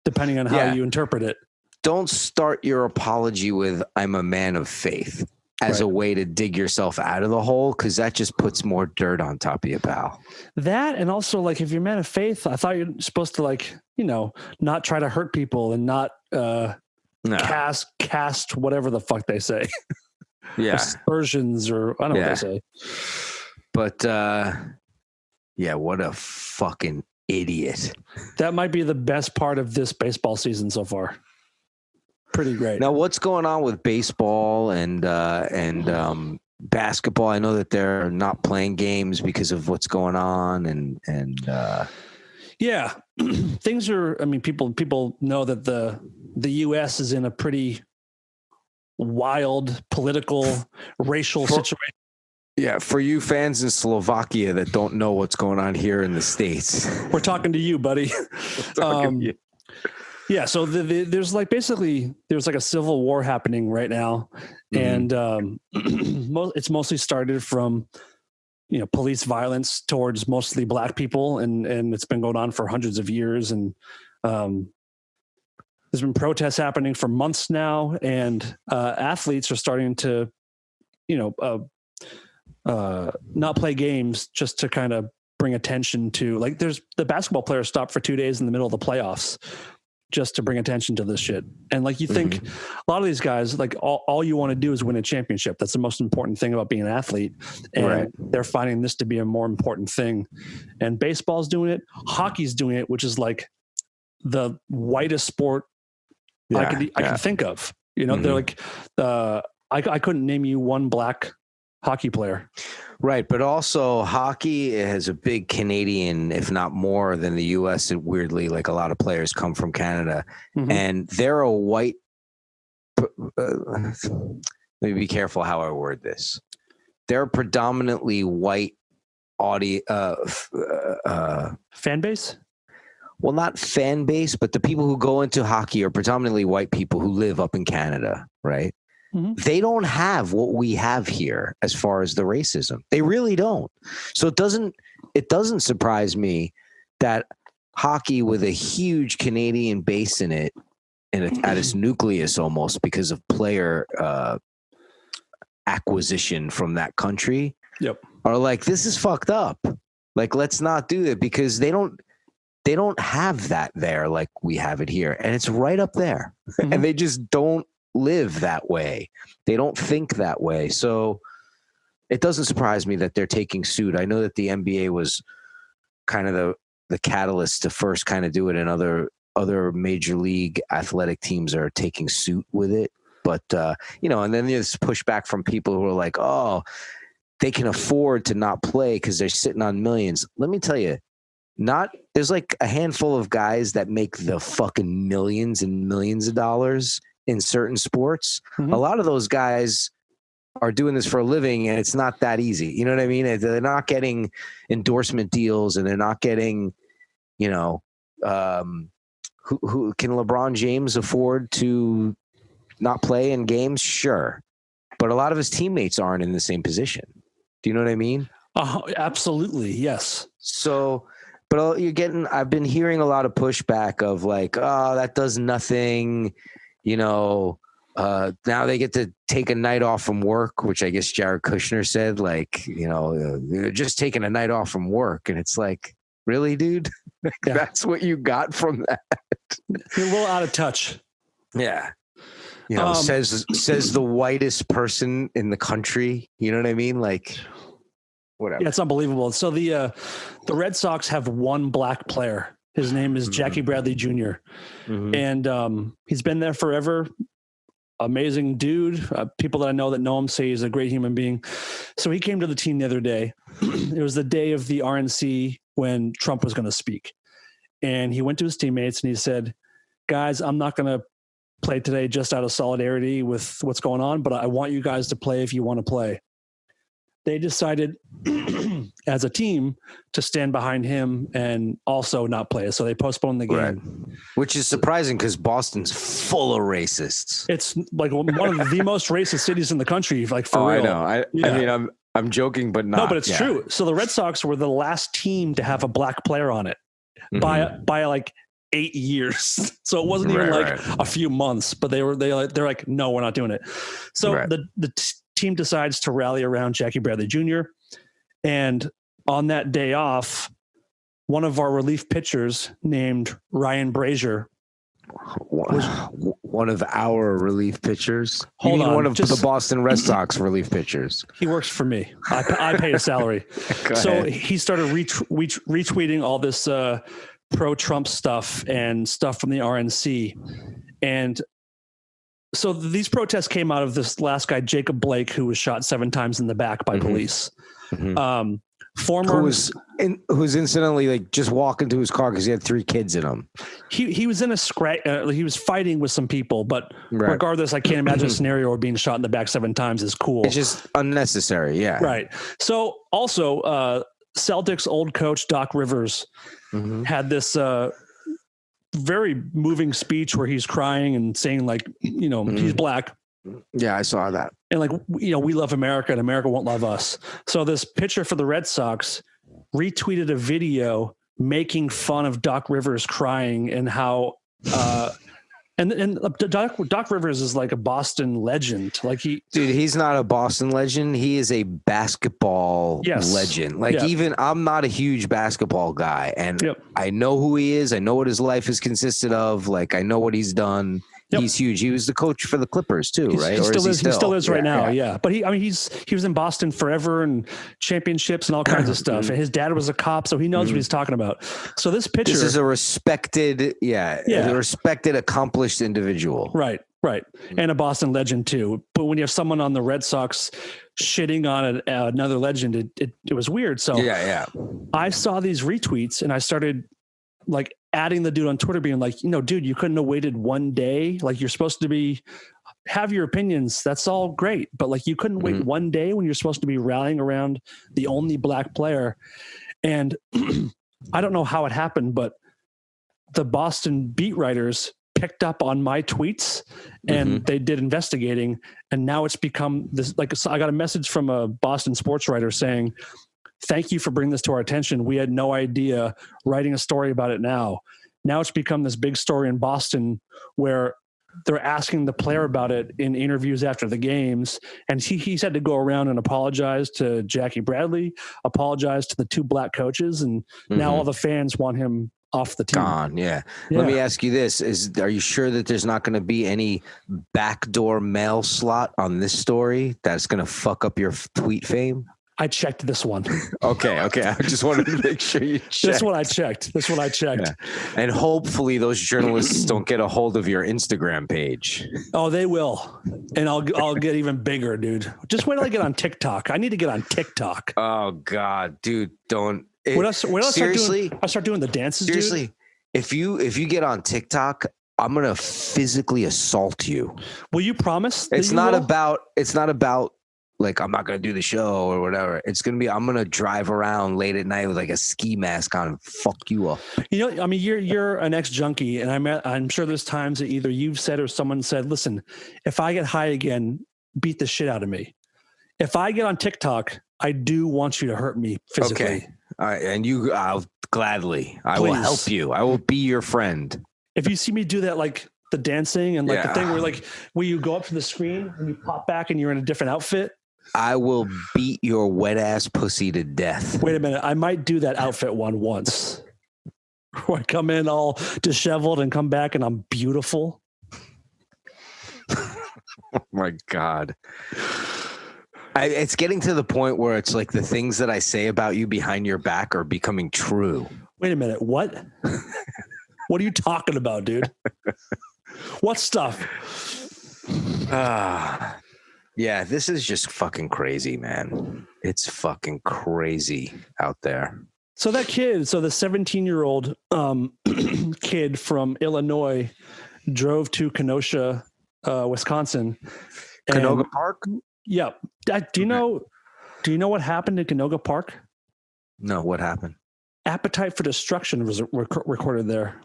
depending on how you interpret it. Don't start your apology with, I'm a man of faith, as a way to dig yourself out of the hole, because that just puts more dirt on top of you, pal. That, and also, like, if you're a man of faith, I thought you're supposed to, like, not try to hurt people and not cast whatever the fuck they say. Yeah. Aspersions, or I don't know what they say. But what a fucking idiot. That might be the best part of this baseball season so far. Pretty great. Now, what's going on with baseball and basketball, I know that they're not playing games because of what's going on, and yeah, things are. I mean, people know that the U.S. is in a pretty wild political, racial situation. Yeah, for you fans in Slovakia that don't know what's going on here in the States. We're talking to you, buddy. Yeah, so there's like a civil war happening right now, and it's mostly started from police violence towards mostly black people, and it's been going on for hundreds of years, and there's been protests happening for months now, and athletes are starting to not play games just to kind of bring attention to, like, there's the basketball players stopped for 2 days in the middle of the playoffs just to bring attention to this shit. And like, you think a lot of these guys, like all you want to do is win a championship. That's the most important thing about being an athlete. And they're finding this to be a more important thing. And baseball's doing it. Hockey's doing it, which is like the whitest sport I can think of. They're like, I couldn't name you one black hockey player. Right, but also hockey has a big Canadian, if not more than the U.S. And weirdly, like, a lot of players come from Canada, and they're a white. Let me be careful how I word this. They're predominantly white fan base. Well, not fan base, but the people who go into hockey are predominantly white people who live up in Canada, right? They don't have what we have here as far as the racism. They really don't. So it doesn't surprise me that hockey, with a huge Canadian base in it, and at its nucleus almost because of player acquisition from that country, are like, this is fucked up. Like, let's not do it, because they don't have that there like we have it here, and it's right up there, and they just don't live that way. They don't think that way. So it doesn't surprise me that they're taking suit. I know that the NBA was kind of the catalyst to first kind of do it, and other major league athletic teams are taking suit with it. But and then there's pushback from people who are like, oh, they can afford to not play because they're sitting on millions. Let me tell you, there's like a handful of guys that make the fucking millions and millions of dollars in certain sports. A lot of those guys are doing this for a living, and it's not that easy. You know what I mean? They're not getting endorsement deals, and they're not getting, who can LeBron James afford to not play in games? Sure. But a lot of his teammates aren't in the same position. Do you know what I mean? Absolutely. Yes. So, but I've been hearing a lot of pushback of like, oh, that does nothing. Now they get to take a night off from work, which I guess Jared Kushner said, like, they're just taking a night off from work. And it's like, really, dude? That's what you got from that? You're a little out of touch. Yeah. Says the whitest person in the country. You know what I mean? Like, whatever. Yeah, it's unbelievable. So the Red Sox have one black player. His name is Jackie Bradley Jr. And he's been there forever. Amazing dude. People that I know that know him say he's a great human being. So he came to the team the other day. It was the day of the RNC when Trump was going to speak. And he went to his teammates and he said, guys, I'm not going to play today just out of solidarity with what's going on, but I want you guys to play if you want to play. They decided as a team to stand behind him and also not play. So they postponed the game. Right. Which is surprising because Boston's full of racists. It's like one of the most racist cities in the country, like for real. I know. I mean, I'm joking, but not. No, but it's true. So the Red Sox were the last team to have a black player on it by like 8 years. So it wasn't even a few months, but they're like, no, we're not doing it. So the team decides to rally around Jackie Bradley Jr. And on that day off, one of our relief pitchers named Ryan Brazier. One of our relief pitchers? Hold on, one of the Boston Red Sox relief pitchers? He works for me. I pay his salary. So he started retweeting all this pro-Trump stuff and stuff from the RNC. And So these protests came out of this last guy, Jacob Blake, who was shot 7 times in the back by police. Former who's incidentally like just walking to his car because he had 3 kids in him. He was in a he was fighting with some people, but regardless, I can't imagine a scenario where being shot in the back 7 times is cool. It's just unnecessary. Yeah. Right. So also, Celtics old coach Doc Rivers had this very moving speech where he's crying and saying like, he's black. Yeah, I saw that. And like, we love America and America won't love us. So this pitcher for the Red Sox retweeted a video making fun of Doc Rivers crying and how, and Doc Rivers is like a Boston legend. Like he's not a Boston legend. He is a basketball legend. Like even I'm not a huge basketball guy, and I know who he is. I know what his life has consisted of. Like I know what he's done. He's huge. He was the coach for the Clippers too, right? He still is right now. Yeah. But he was in Boston forever and championships and all kinds of stuff. And his dad was a cop, so he knows what he's talking about. So this pitcher, this is a respected, a respected, accomplished individual. Right. And a Boston legend too. But when you have someone on the Red Sox shitting on another legend, it was weird. So I saw these retweets and I started like adding the dude on Twitter being like, dude, you couldn't have waited 1 day. Like you're supposed to have your opinions. That's all great. But like you couldn't wait 1 day when you're supposed to be rallying around the only black player. And I don't know how it happened, but the Boston beat writers picked up on my tweets and they did investigating. And now it's become this, like, I got a message from a Boston sports writer saying, thank you for bringing this to our attention. We had no idea, writing a story about it now. Now it's become this big story in Boston where they're asking the player about it in interviews after the games. And he's had to go around and apologize to Jackie Bradley, apologize to the 2 black coaches. And now all the fans want him off the team. Gone, yeah. Let me ask you this. Are you sure that there's not going to be any backdoor mail slot on this story that's going to fuck up your tweet fame? I checked this one. Okay. I just wanted to make sure you checked. This one I checked. Yeah. And hopefully those journalists don't get a hold of your Instagram page. Oh, they will. And I'll get even bigger, dude. Just wait till I get on TikTok. I need to get on TikTok. Oh God, dude, don't. When I start doing the dances, seriously, dude? If you get on TikTok, I'm gonna physically assault you. Will you promise? It's not about like, I'm not going to do the show or whatever. It's going to be, I'm going to drive around late at night with like a ski mask on and fuck you up. You're an ex-junkie, and I'm sure there's times that either you've said or someone said, listen, if I get high again, beat the shit out of me. If I get on TikTok, I do want you to hurt me physically. Okay. All right. And I'll gladly, I will help you. I will be your friend. If you see me do that, like the dancing and like the thing where you go up to the screen and you pop back and you're in a different outfit, I will beat your wet ass pussy to death. Wait a minute. I might do that outfit once. Where I come in all disheveled and come back and I'm beautiful. Oh my God. It's getting to the point where it's like the things that I say about you behind your back are becoming true. Wait a minute. What? What are you talking about, dude? What stuff? Yeah, this is just fucking crazy, man. It's fucking crazy out there. So the 17-year-old kid from Illinois drove to Kenosha, Wisconsin. Canoga Park? Yeah. Do you know what happened in Canoga Park? No, what happened? Appetite for Destruction was recorded there.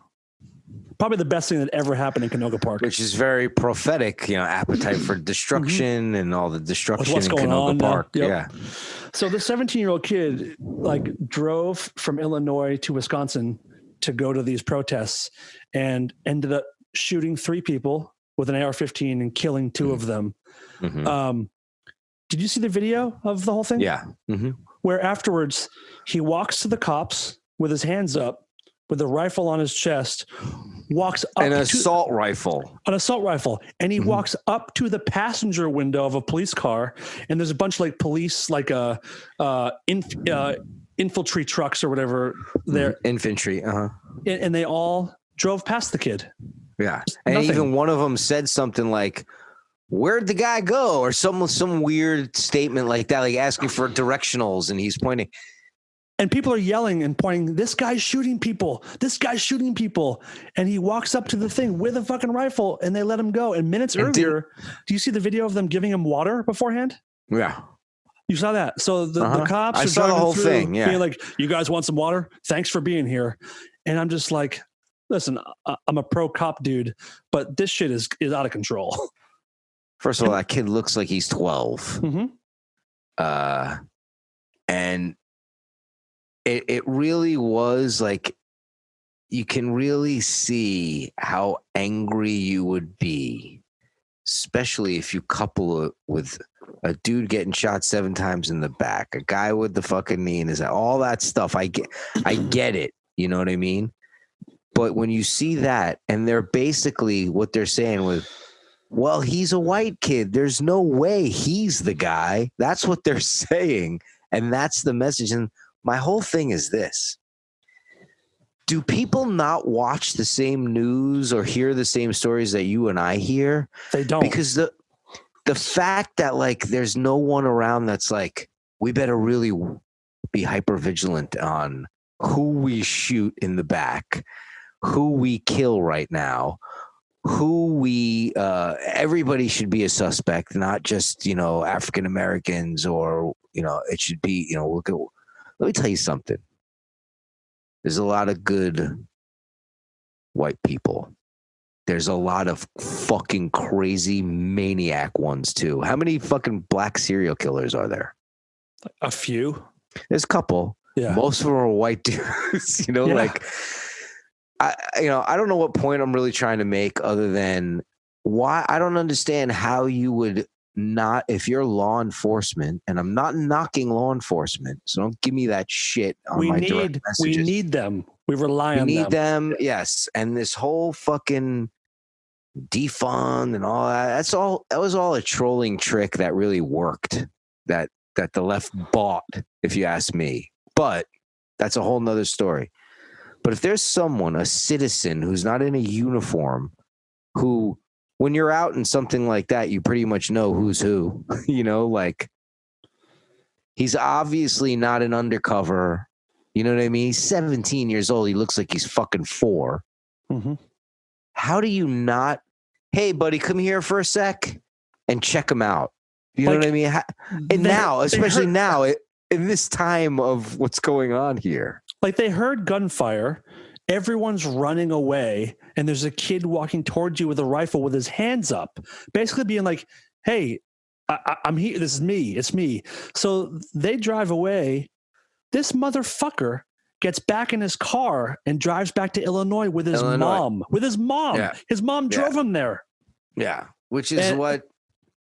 Probably the best thing that ever happened in Canoga Park. Which is very prophetic, appetite for destruction and all the destruction in Canoga Park. Yep. Yeah. So the 17-year-old kid drove from Illinois to Wisconsin to go to these protests and ended up shooting 3 people with an AR-15 and killing 2 of them. Did you see the video of the whole thing? Yeah. Where afterwards he walks to the cops with his hands up, with a rifle on his chest, walks up an assault rifle, and he walks up to the passenger window of a police car, and there's a bunch of police, infantry trucks or whatever there. Infantry, and they all drove past the kid. Yeah. And Nothing. even one of them said something like, where'd the guy go? Or some weird statement like that, like asking for directionals, and he's pointing. And people are yelling and pointing, this guy's shooting people. This guy's shooting people. And he walks up to the thing with a fucking rifle, and they let him go. And minutes earlier, do you see the video of them giving him water beforehand? Yeah. You saw that. So the cops I are saw the driving whole through thing, yeah. being like, you guys want some water? Thanks for being here. And I'm just like, listen, I'm a pro cop dude, but this shit is out of control. First of all, that kid looks like he's 12. Mm-hmm. And it really was like, you can really see how angry you would be, especially if you couple it with a dude getting shot 7 times in the back, a guy with the fucking knee in his eye, all that stuff. I get it. You know what I mean? But when you see that, and they're basically what they're saying with, well, he's a white kid, there's no way he's the guy. That's what they're saying. And that's the message. And my whole thing is this. Do people not watch the same news or hear the same stories that you and I hear? They don't. Because the fact that like there's no one around that's like, we better really be hyper vigilant on who we shoot in the back, who we kill right now, who we everybody should be a suspect, not just, you know, African Americans, or, you know, it should be, you know, let me tell you something. There's a lot of good white people. There's a lot of fucking crazy maniac ones too. How many fucking black serial killers are there? A few. There's a couple. Yeah. Most of them are white dudes. You know, Yeah. like I don't know what point I'm really trying to make, other than why I don't understand how you would not, if you're law enforcement, and I'm not knocking law enforcement, so don't give me that shit on my direct messages. We need them. We rely on them. We need them, yes. And this whole fucking defund and all that, that was all a trolling trick that really worked, that the left bought, if you ask me. But that's a whole nother story. But if there's someone, a citizen who's not in a uniform, who, when you're out in something like that, you pretty much know who's who, you know, like, he's obviously not an undercover. You know what I mean? He's 17 years old. He looks like he's fucking 4. Mm-hmm. How do you not, hey, buddy, come here for a sec and check him out? You know what I mean? And now, especially now, in this time of what's going on here. Like, they heard gunfire, everyone's running away, and there's a kid walking towards you with a rifle with his hands up, basically being like, hey, I'm here. This is me. It's me. So they drive away. This motherfucker gets back in his car and drives back to Illinois with his mom. With his mom. Yeah. His mom drove him there. Yeah. Which is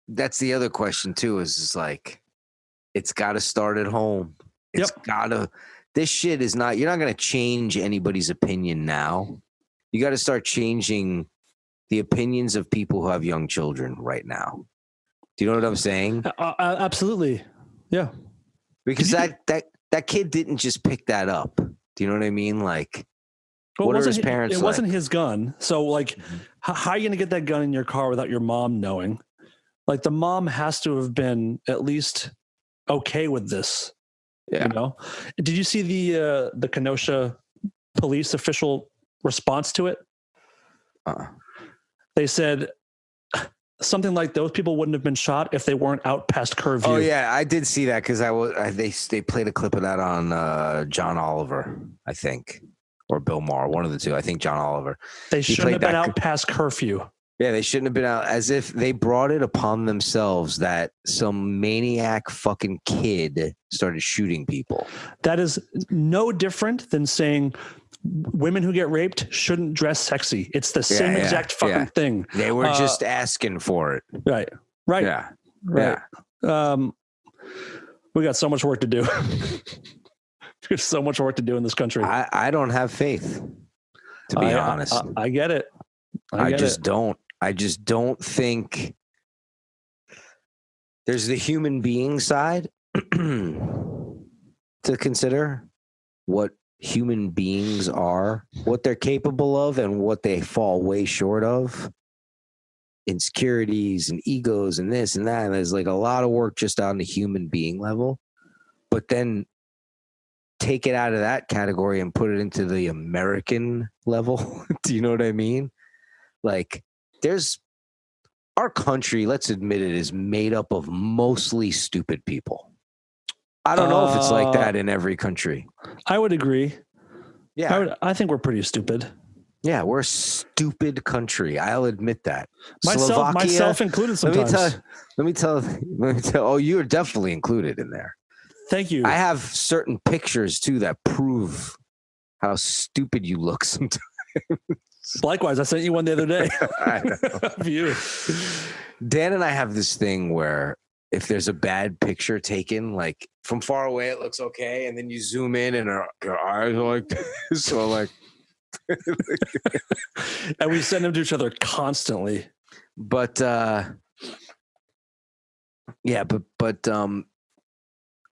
that's the other question too, is like, it's got to start at home. It's got to. This shit is not, you're not going to change anybody's opinion now. You got to start changing the opinions of people who have young children right now. Do you know what I'm saying? Absolutely. Yeah. Because that kid didn't just pick that up. Do you know what I mean? Like, what are his parents like? It wasn't his gun. So, like, how are you going to get that gun in your car without your mom knowing? Like, the mom has to have been at least okay with this. Yeah. You know, did you see the Kenosha police official response to it? They said something like, those people wouldn't have been shot if they weren't out past curfew. Oh yeah, I did see that, because they played a clip of that on John Oliver, I think, or Bill Maher, one of the two. I think John Oliver. They shouldn't have been out past curfew. Yeah, they shouldn't have been out, as if they brought it upon themselves that some maniac fucking kid started shooting people. That is no different than saying women who get raped shouldn't dress sexy. It's the same exact fucking thing. They were just asking for it. Right. Right. Yeah. Right. Yeah. We got so much work to do. There's so much work to do in this country. I don't have faith, to be honest. I get it. I just don't. I just don't think there's the human being side to consider. What human beings are, what they're capable of, and what they fall way short of. Insecurities and egos and this and that. And there's like a lot of work just on the human being level. But then take it out of that category and put it into the American level. Do you know what I mean? Like, there's our country, let's admit it, is made up of mostly stupid people. I don't know if it's like that in every country. I would agree. Yeah. I think we're pretty stupid. Yeah, we're a stupid country. I'll admit that. Myself included sometimes. Let me tell. Oh, you're definitely included in there. Thank you. I have certain pictures too that prove how stupid you look sometimes. Likewise, I sent you one the other day. I know. Of you. Dan and I have this thing where if there's a bad picture taken, like from far away, it looks okay, and then you zoom in and our eyes are like this. So like, and we send them to each other constantly. But I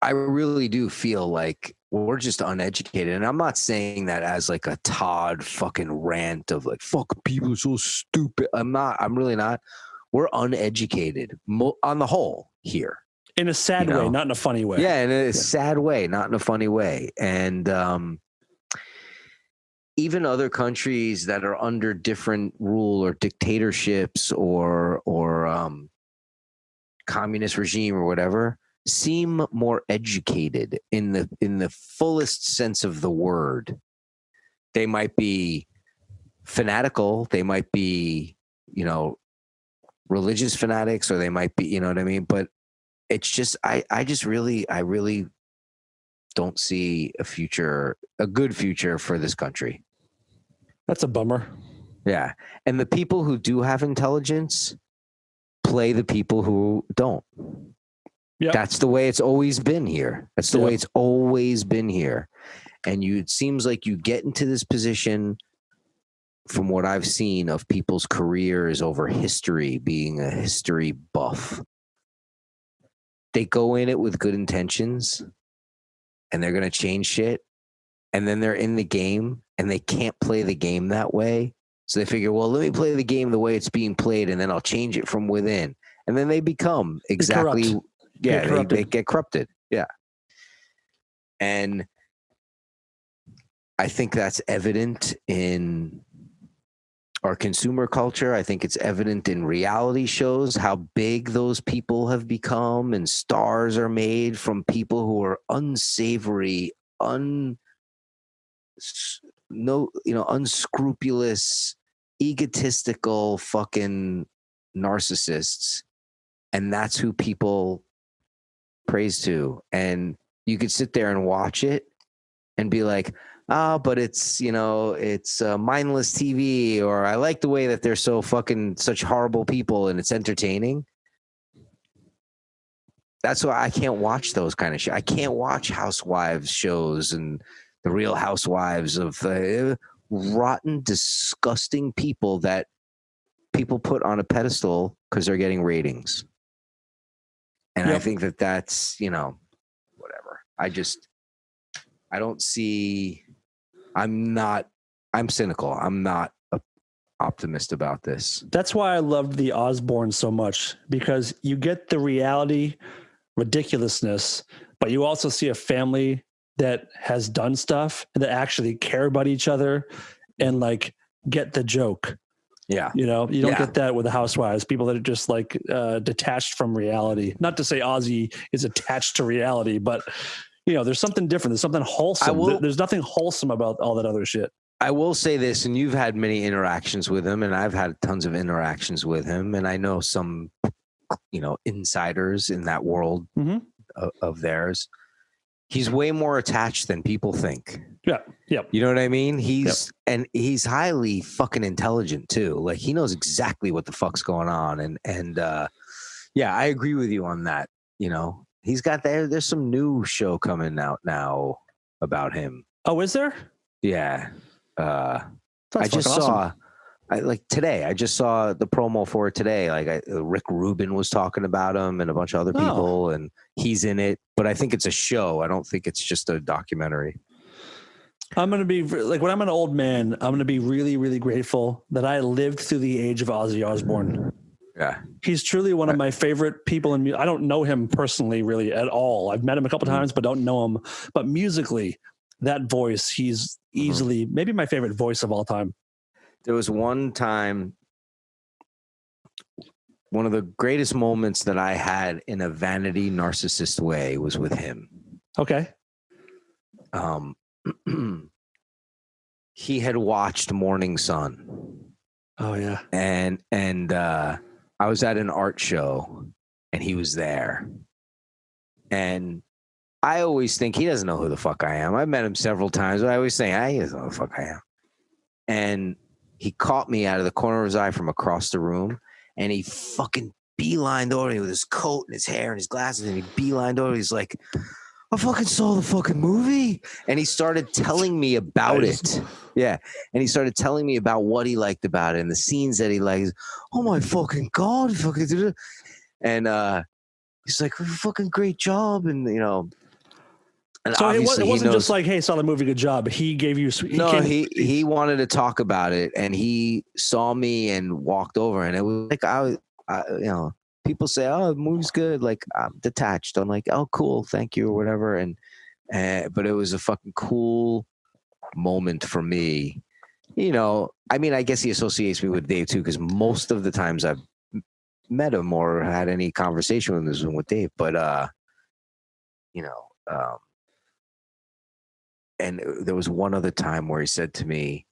really do feel like we're just uneducated. And I'm not saying that as like a Todd fucking rant of like, fuck, people are so stupid. I'm really not. We're uneducated on the whole here. In a sad way, not in a funny way. Yeah, in a sad way, not in a funny way. And even other countries that are under different rule or dictatorships or communist regime or whatever seem more educated in the fullest sense of the word. They might be fanatical, they might be, religious fanatics, or they might be, you know what I mean? But it's just I really don't see a good future for this country. That's a bummer. Yeah. And the people who do have intelligence play the people who don't. Yep. That's the way it's always been here. That's the way it's always been here. And it seems like you get into this position, from what I've seen of people's careers over history, being a history buff. They go in it with good intentions and they're going to change shit. And then they're in the game and they can't play the game that way. So they figure, well, let me play the game the way it's being played and then I'll change it from within. And then they become exactly, they get corrupted. Yeah. And I think that's evident in our consumer culture. I think it's evident in reality shows, how big those people have become, and stars are made from people who are unsavory, unscrupulous, egotistical fucking narcissists. And that's who people praise to. And you could sit there and watch it and be like, but it's mindless TV, or I like the way that they're so fucking such horrible people and it's entertaining. That's why I can't watch those kind of shit. I can't watch housewives shows and the Real Housewives of rotten, disgusting people that people put on a pedestal because they're getting ratings. And I think that's, whatever. I don't see... I'm cynical. I'm not optimist about this. That's why I loved the Osbournes so much, because you get the reality ridiculousness, but you also see a family that has done stuff and that actually care about each other and like get the joke. Yeah. You don't get that with the Housewives, people that are just like detached from reality. Not to say Ozzy is attached to reality, but there's something different. There's something wholesome. There's nothing wholesome about all that other shit. I will say this, and you've had many interactions with him, and I've had tons of interactions with him, and I know some, insiders in that world of theirs. He's way more attached than people think. Yeah. Yep. You know what I mean? He's highly fucking intelligent too. Like, he knows exactly what the fuck's going on. And I agree with you on that. He's got there's some new show coming out now about him. Oh, is there? Yeah. I just saw today, I just saw the promo for it today. Like Rick Rubin was talking about him and a bunch of other people, and he's in it, but I think it's a show. I don't think it's just a documentary. I'm going to be like, when I'm an old man, I'm going to be really, really grateful that I lived through the age of Ozzy Osbourne. Yeah. He's truly one of my favorite people in music. I don't know him personally really at all. I've met him a couple times, but don't know him. But musically, that voice, he's easily maybe my favorite voice of all time. There was one time, one of the greatest moments that I had in a vanity narcissist way was with him. Okay. He had watched Morning Sun. Oh yeah. And I was at an art show and he was there. And I always think he doesn't know who the fuck I am. I've met him several times, but I always think he doesn't know who the fuck I am. And he caught me out of the corner of his eye from across the room, and he fucking beelined over me with his coat and his hair and his glasses, and he beelined over. He's like, I fucking saw the fucking movie. And he started telling me about it. Yeah. And he started telling me about what he liked about it and the scenes that he likes. Oh my fucking God. Fucking. And he's like, fucking great job. And, you know. And so it wasn't knows, just like, hey, saw the movie, good job. He gave you. He wanted to talk about it, and he saw me and walked over, and it was like I you know, people say, "Oh, the movie's good." Like I'm detached. I'm like, "Oh, cool, thank you," or whatever. And but it was a fucking cool moment for me. You know, I mean, I guess he associates me with Dave too, because most of the times I've met him or had any conversation with him was with Dave. But you know. And there was one other time where he said to me,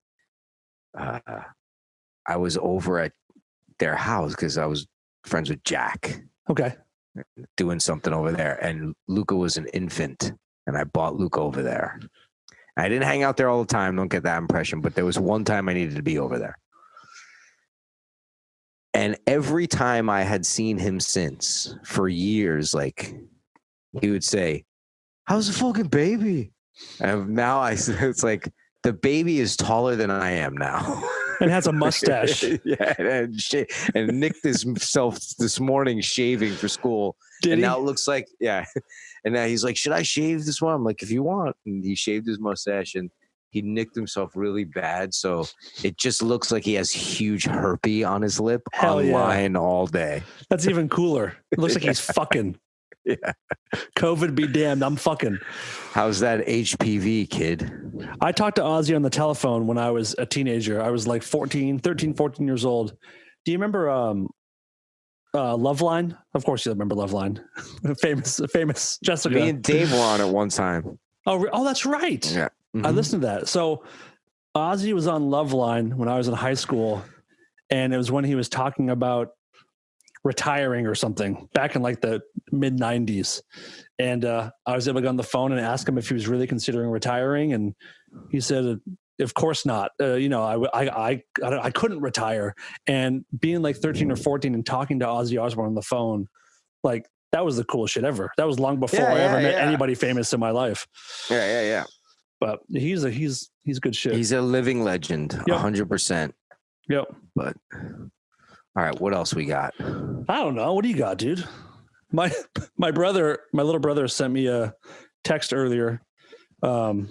I was over at their house because I was friends with Jack. Okay. Doing something over there. And Luca was an infant. And I bought Luca over there. I didn't hang out there all the time. Don't get that impression. But there was one time I needed to be over there. And every time I had seen him since, for years, like, he would say, how's the fucking baby? And now it's like the baby is taller than I am now. And has a mustache. Yeah, and nicked himself this morning shaving for school. Now it looks like, yeah. And now he's like, should I shave this one? I'm like, if you want. And he shaved his mustache and he nicked himself really bad. So it just looks like he has huge herpes on his lip online all day. That's even cooler. It looks like he's fucking. Yeah. COVID be damned. I'm fucking. How's that HPV, kid? I talked to Ozzy on the telephone when I was a teenager. I was like 13, 14 years old. Do you remember Loveline? Of course you remember Loveline. famous Jessica. Me and Dave were on it one time. Oh, that's right. Yeah. Mm-hmm. I listened to that. So Ozzy was on Loveline when I was in high school, and it was when he was talking about retiring or something back in like the mid 90s. And I was able to get on the phone and ask him if he was really considering retiring. And he said, of course not. You know, I couldn't retire. And being like 13 or 14 and talking to Ozzy Osbourne on the phone, like that was the coolest shit ever. That was long before I ever met anybody famous in my life. Yeah. But he's good shit. He's a living legend, 100%. Yep. But all right, what else we got? I don't know. What do you got, dude? My little brother sent me a text earlier. We're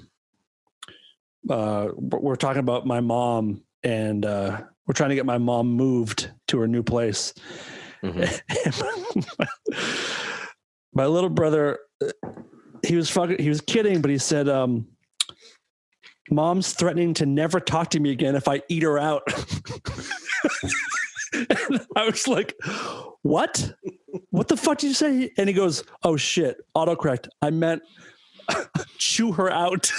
talking about my mom, and we're trying to get my mom moved to her new place. Mm-hmm. My little brother, he was kidding, but he said, Mom's threatening to never talk to me again if I eat her out. And I was like, what the fuck did you say? And he goes, oh shit, autocorrect, I meant chew her out.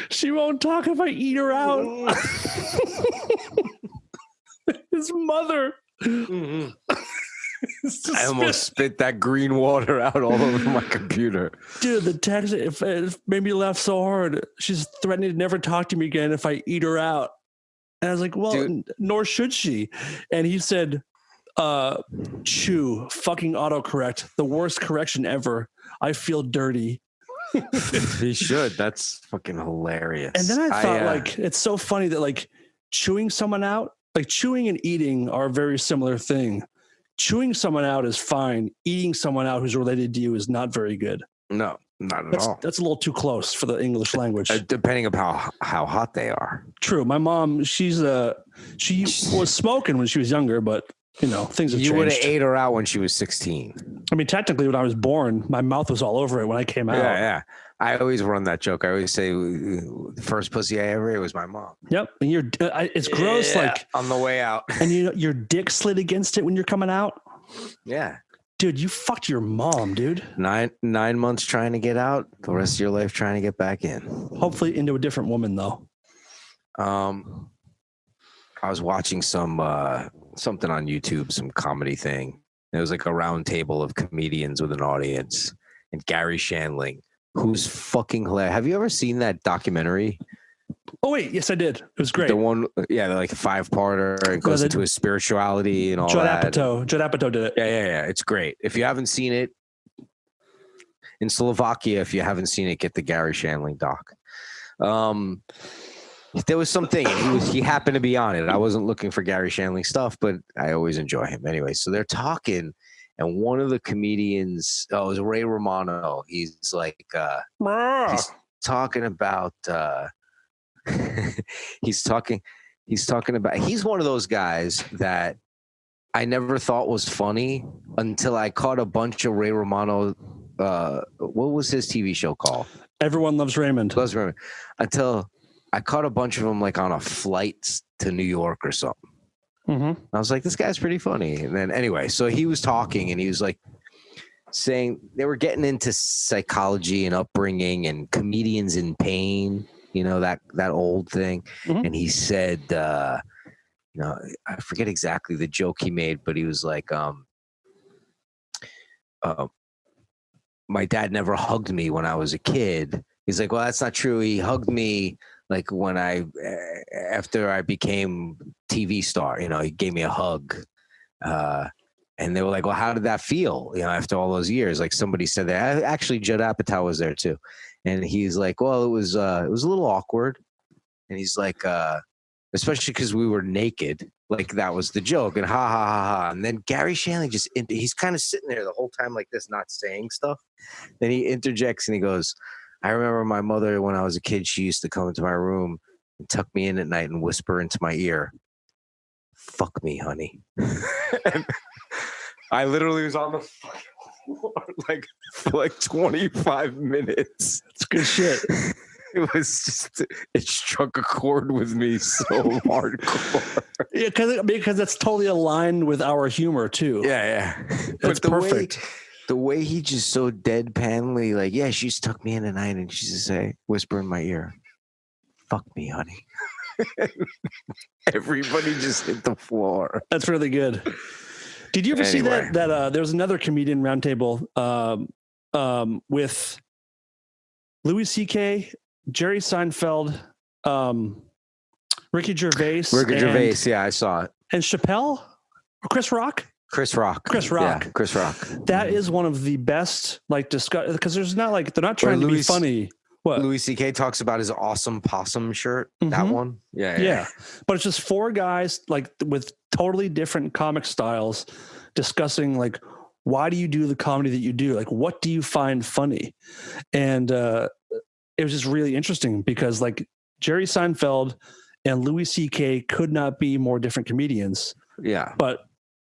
She won't talk if I eat her out. His mother. Mm-hmm. I almost spit that green water out all over my computer. Dude, the text, it made me laugh so hard. She's threatening to never talk to me again if I eat her out. And I was like, well, nor should she. And he said, chew, fucking autocorrect, the worst correction ever. I feel dirty. He should. That's fucking hilarious. And then I thought, like, it's so funny that, like, chewing someone out, like, chewing and eating are a very similar thing. Chewing someone out is fine. Eating someone out who's related to you is not very good. No, not at all. That's a little too close for the English language. Depending upon how hot they are. True. My mom, she was smoking when she was younger, but things have changed. You would have ate her out when she was 16. I mean, technically, when I was born, my mouth was all over it when I came out. Yeah. I always run that joke. I always say the first pussy I ever ate was my mom. Yep. And it's gross. Like on the way out. And your dick slid against it when you're coming out. Yeah. Dude, you fucked your mom, dude. 9 months trying to get out. The rest of your life trying to get back in. Hopefully into a different woman, though. I was watching something on YouTube, some comedy thing. It was like a round table of comedians with an audience, and Gary Shandling, who's fucking hilarious. Have you ever seen that documentary? Oh wait, yes I did. It was great. The one, like a 5-parter. It goes into his spirituality and all that. Judd Apatow did it. Yeah. It's great. If you haven't seen it, in Slovakia, if you haven't seen it, get the Gary Shandling doc. There was something, and he happened to be on it. I wasn't looking for Gary Shandling stuff, but I always enjoy him anyway. So they're talking, and one of the comedians, it was Ray Romano. He's like, he's talking about, he's talking about, he's one of those guys that I never thought was funny until I caught a bunch of Ray Romano. What was his TV show called? Everyone Loves Raymond. Until I caught a bunch of them like on a flight to New York or something. Mm-hmm. I was like, this guy's pretty funny. And then anyway, so he was talking and he was like saying they were getting into psychology and upbringing and comedians in pain, that old thing. Mm-hmm. And he said, I forget exactly the joke he made, but he was like, my dad never hugged me when I was a kid. He's like, well, that's not true. He hugged me like when after I became TV star, he gave me a hug. And they were like, well, how did that feel? After all those years, like somebody said that. Actually, Judd Apatow was there too. And he's like, well, it was a little awkward. And he's like, especially because we were naked, like that was the joke. And ha, ha, ha, ha. And then Gary Shandling he's kind of sitting there the whole time like this, not saying stuff. Then he interjects and he goes, I remember my mother, when I was a kid, she used to come into my room and tuck me in at night and whisper into my ear, fuck me, honey. I literally was on the fucking floor for like 25 minutes. It's good shit. It was just, it struck a chord with me so hardcore. Yeah, because that's totally aligned with our humor too. Yeah. That's perfect. The way he just so deadpanly, like, yeah, she used to tuck me in at night and she used to say, whisper in my ear, fuck me, honey. Everybody just hit the floor. That's really good. Did you ever see that there was another comedian roundtable with Louis C.K., Jerry Seinfeld, Ricky Gervais. Yeah, I saw it. And Chappelle or Chris Rock. Chris Rock. Yeah, Chris Rock. That is one of the best, discuss, because they're not trying to be funny. What? Louis C.K. talks about his awesome possum shirt. Mm-hmm. That one. Yeah. But it's just 4 guys with totally different comic styles discussing why do you do the comedy that you do? What do you find funny? And it was just really interesting because Jerry Seinfeld and Louis C.K. could not be more different comedians. Yeah. But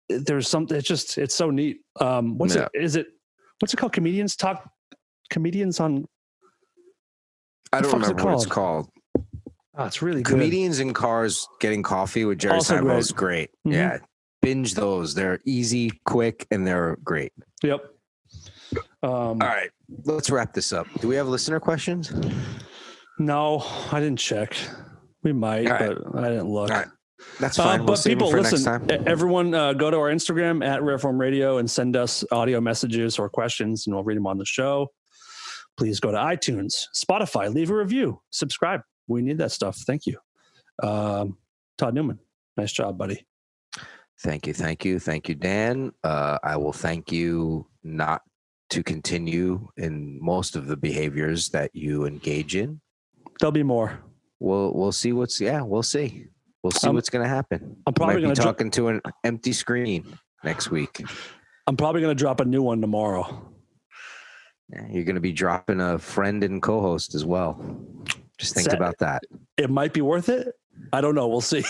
there's something, it's so neat. What's it called? Comedians on. I don't remember what it's called. Oh, it's really good. Comedians in Cars Getting Coffee with Jerry Seinfeld is great. Mm-hmm. Yeah. Binge those. They're easy, quick, and they're great. Yep. All right. Let's wrap this up. Do we have listener questions? No, I didn't check. We might, but I didn't look. All right. That's fine. But people, listen, everyone go to our Instagram at Rareform Radio and send us audio messages or questions, and we'll read them on the show. Please go to iTunes, Spotify, leave a review, subscribe. We need that stuff. Thank you. Todd Newman, nice job, buddy. Thank you, Dan. I will thank you not to continue in most of the behaviors that you engage in. There'll be more. We'll see we'll see. We'll see what's going to happen. I'm probably going to be talking to an empty screen next week. I'm probably going to drop a new one tomorrow. You're going to be dropping a friend and co-host as well. Just think about that. It might be worth it. I don't know. We'll see.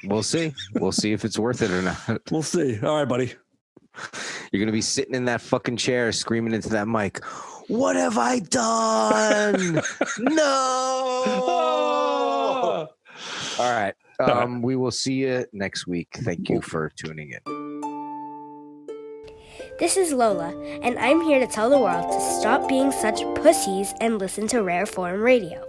We'll see. We'll see if it's worth it or not. We'll see. All right, buddy. You're going to be sitting in that fucking chair screaming into that mic. What have I done? No. All right. We will see you next week. Thank you for tuning in. This is Lola, and I'm here to tell the world to stop being such pussies and listen to Rare Form Radio.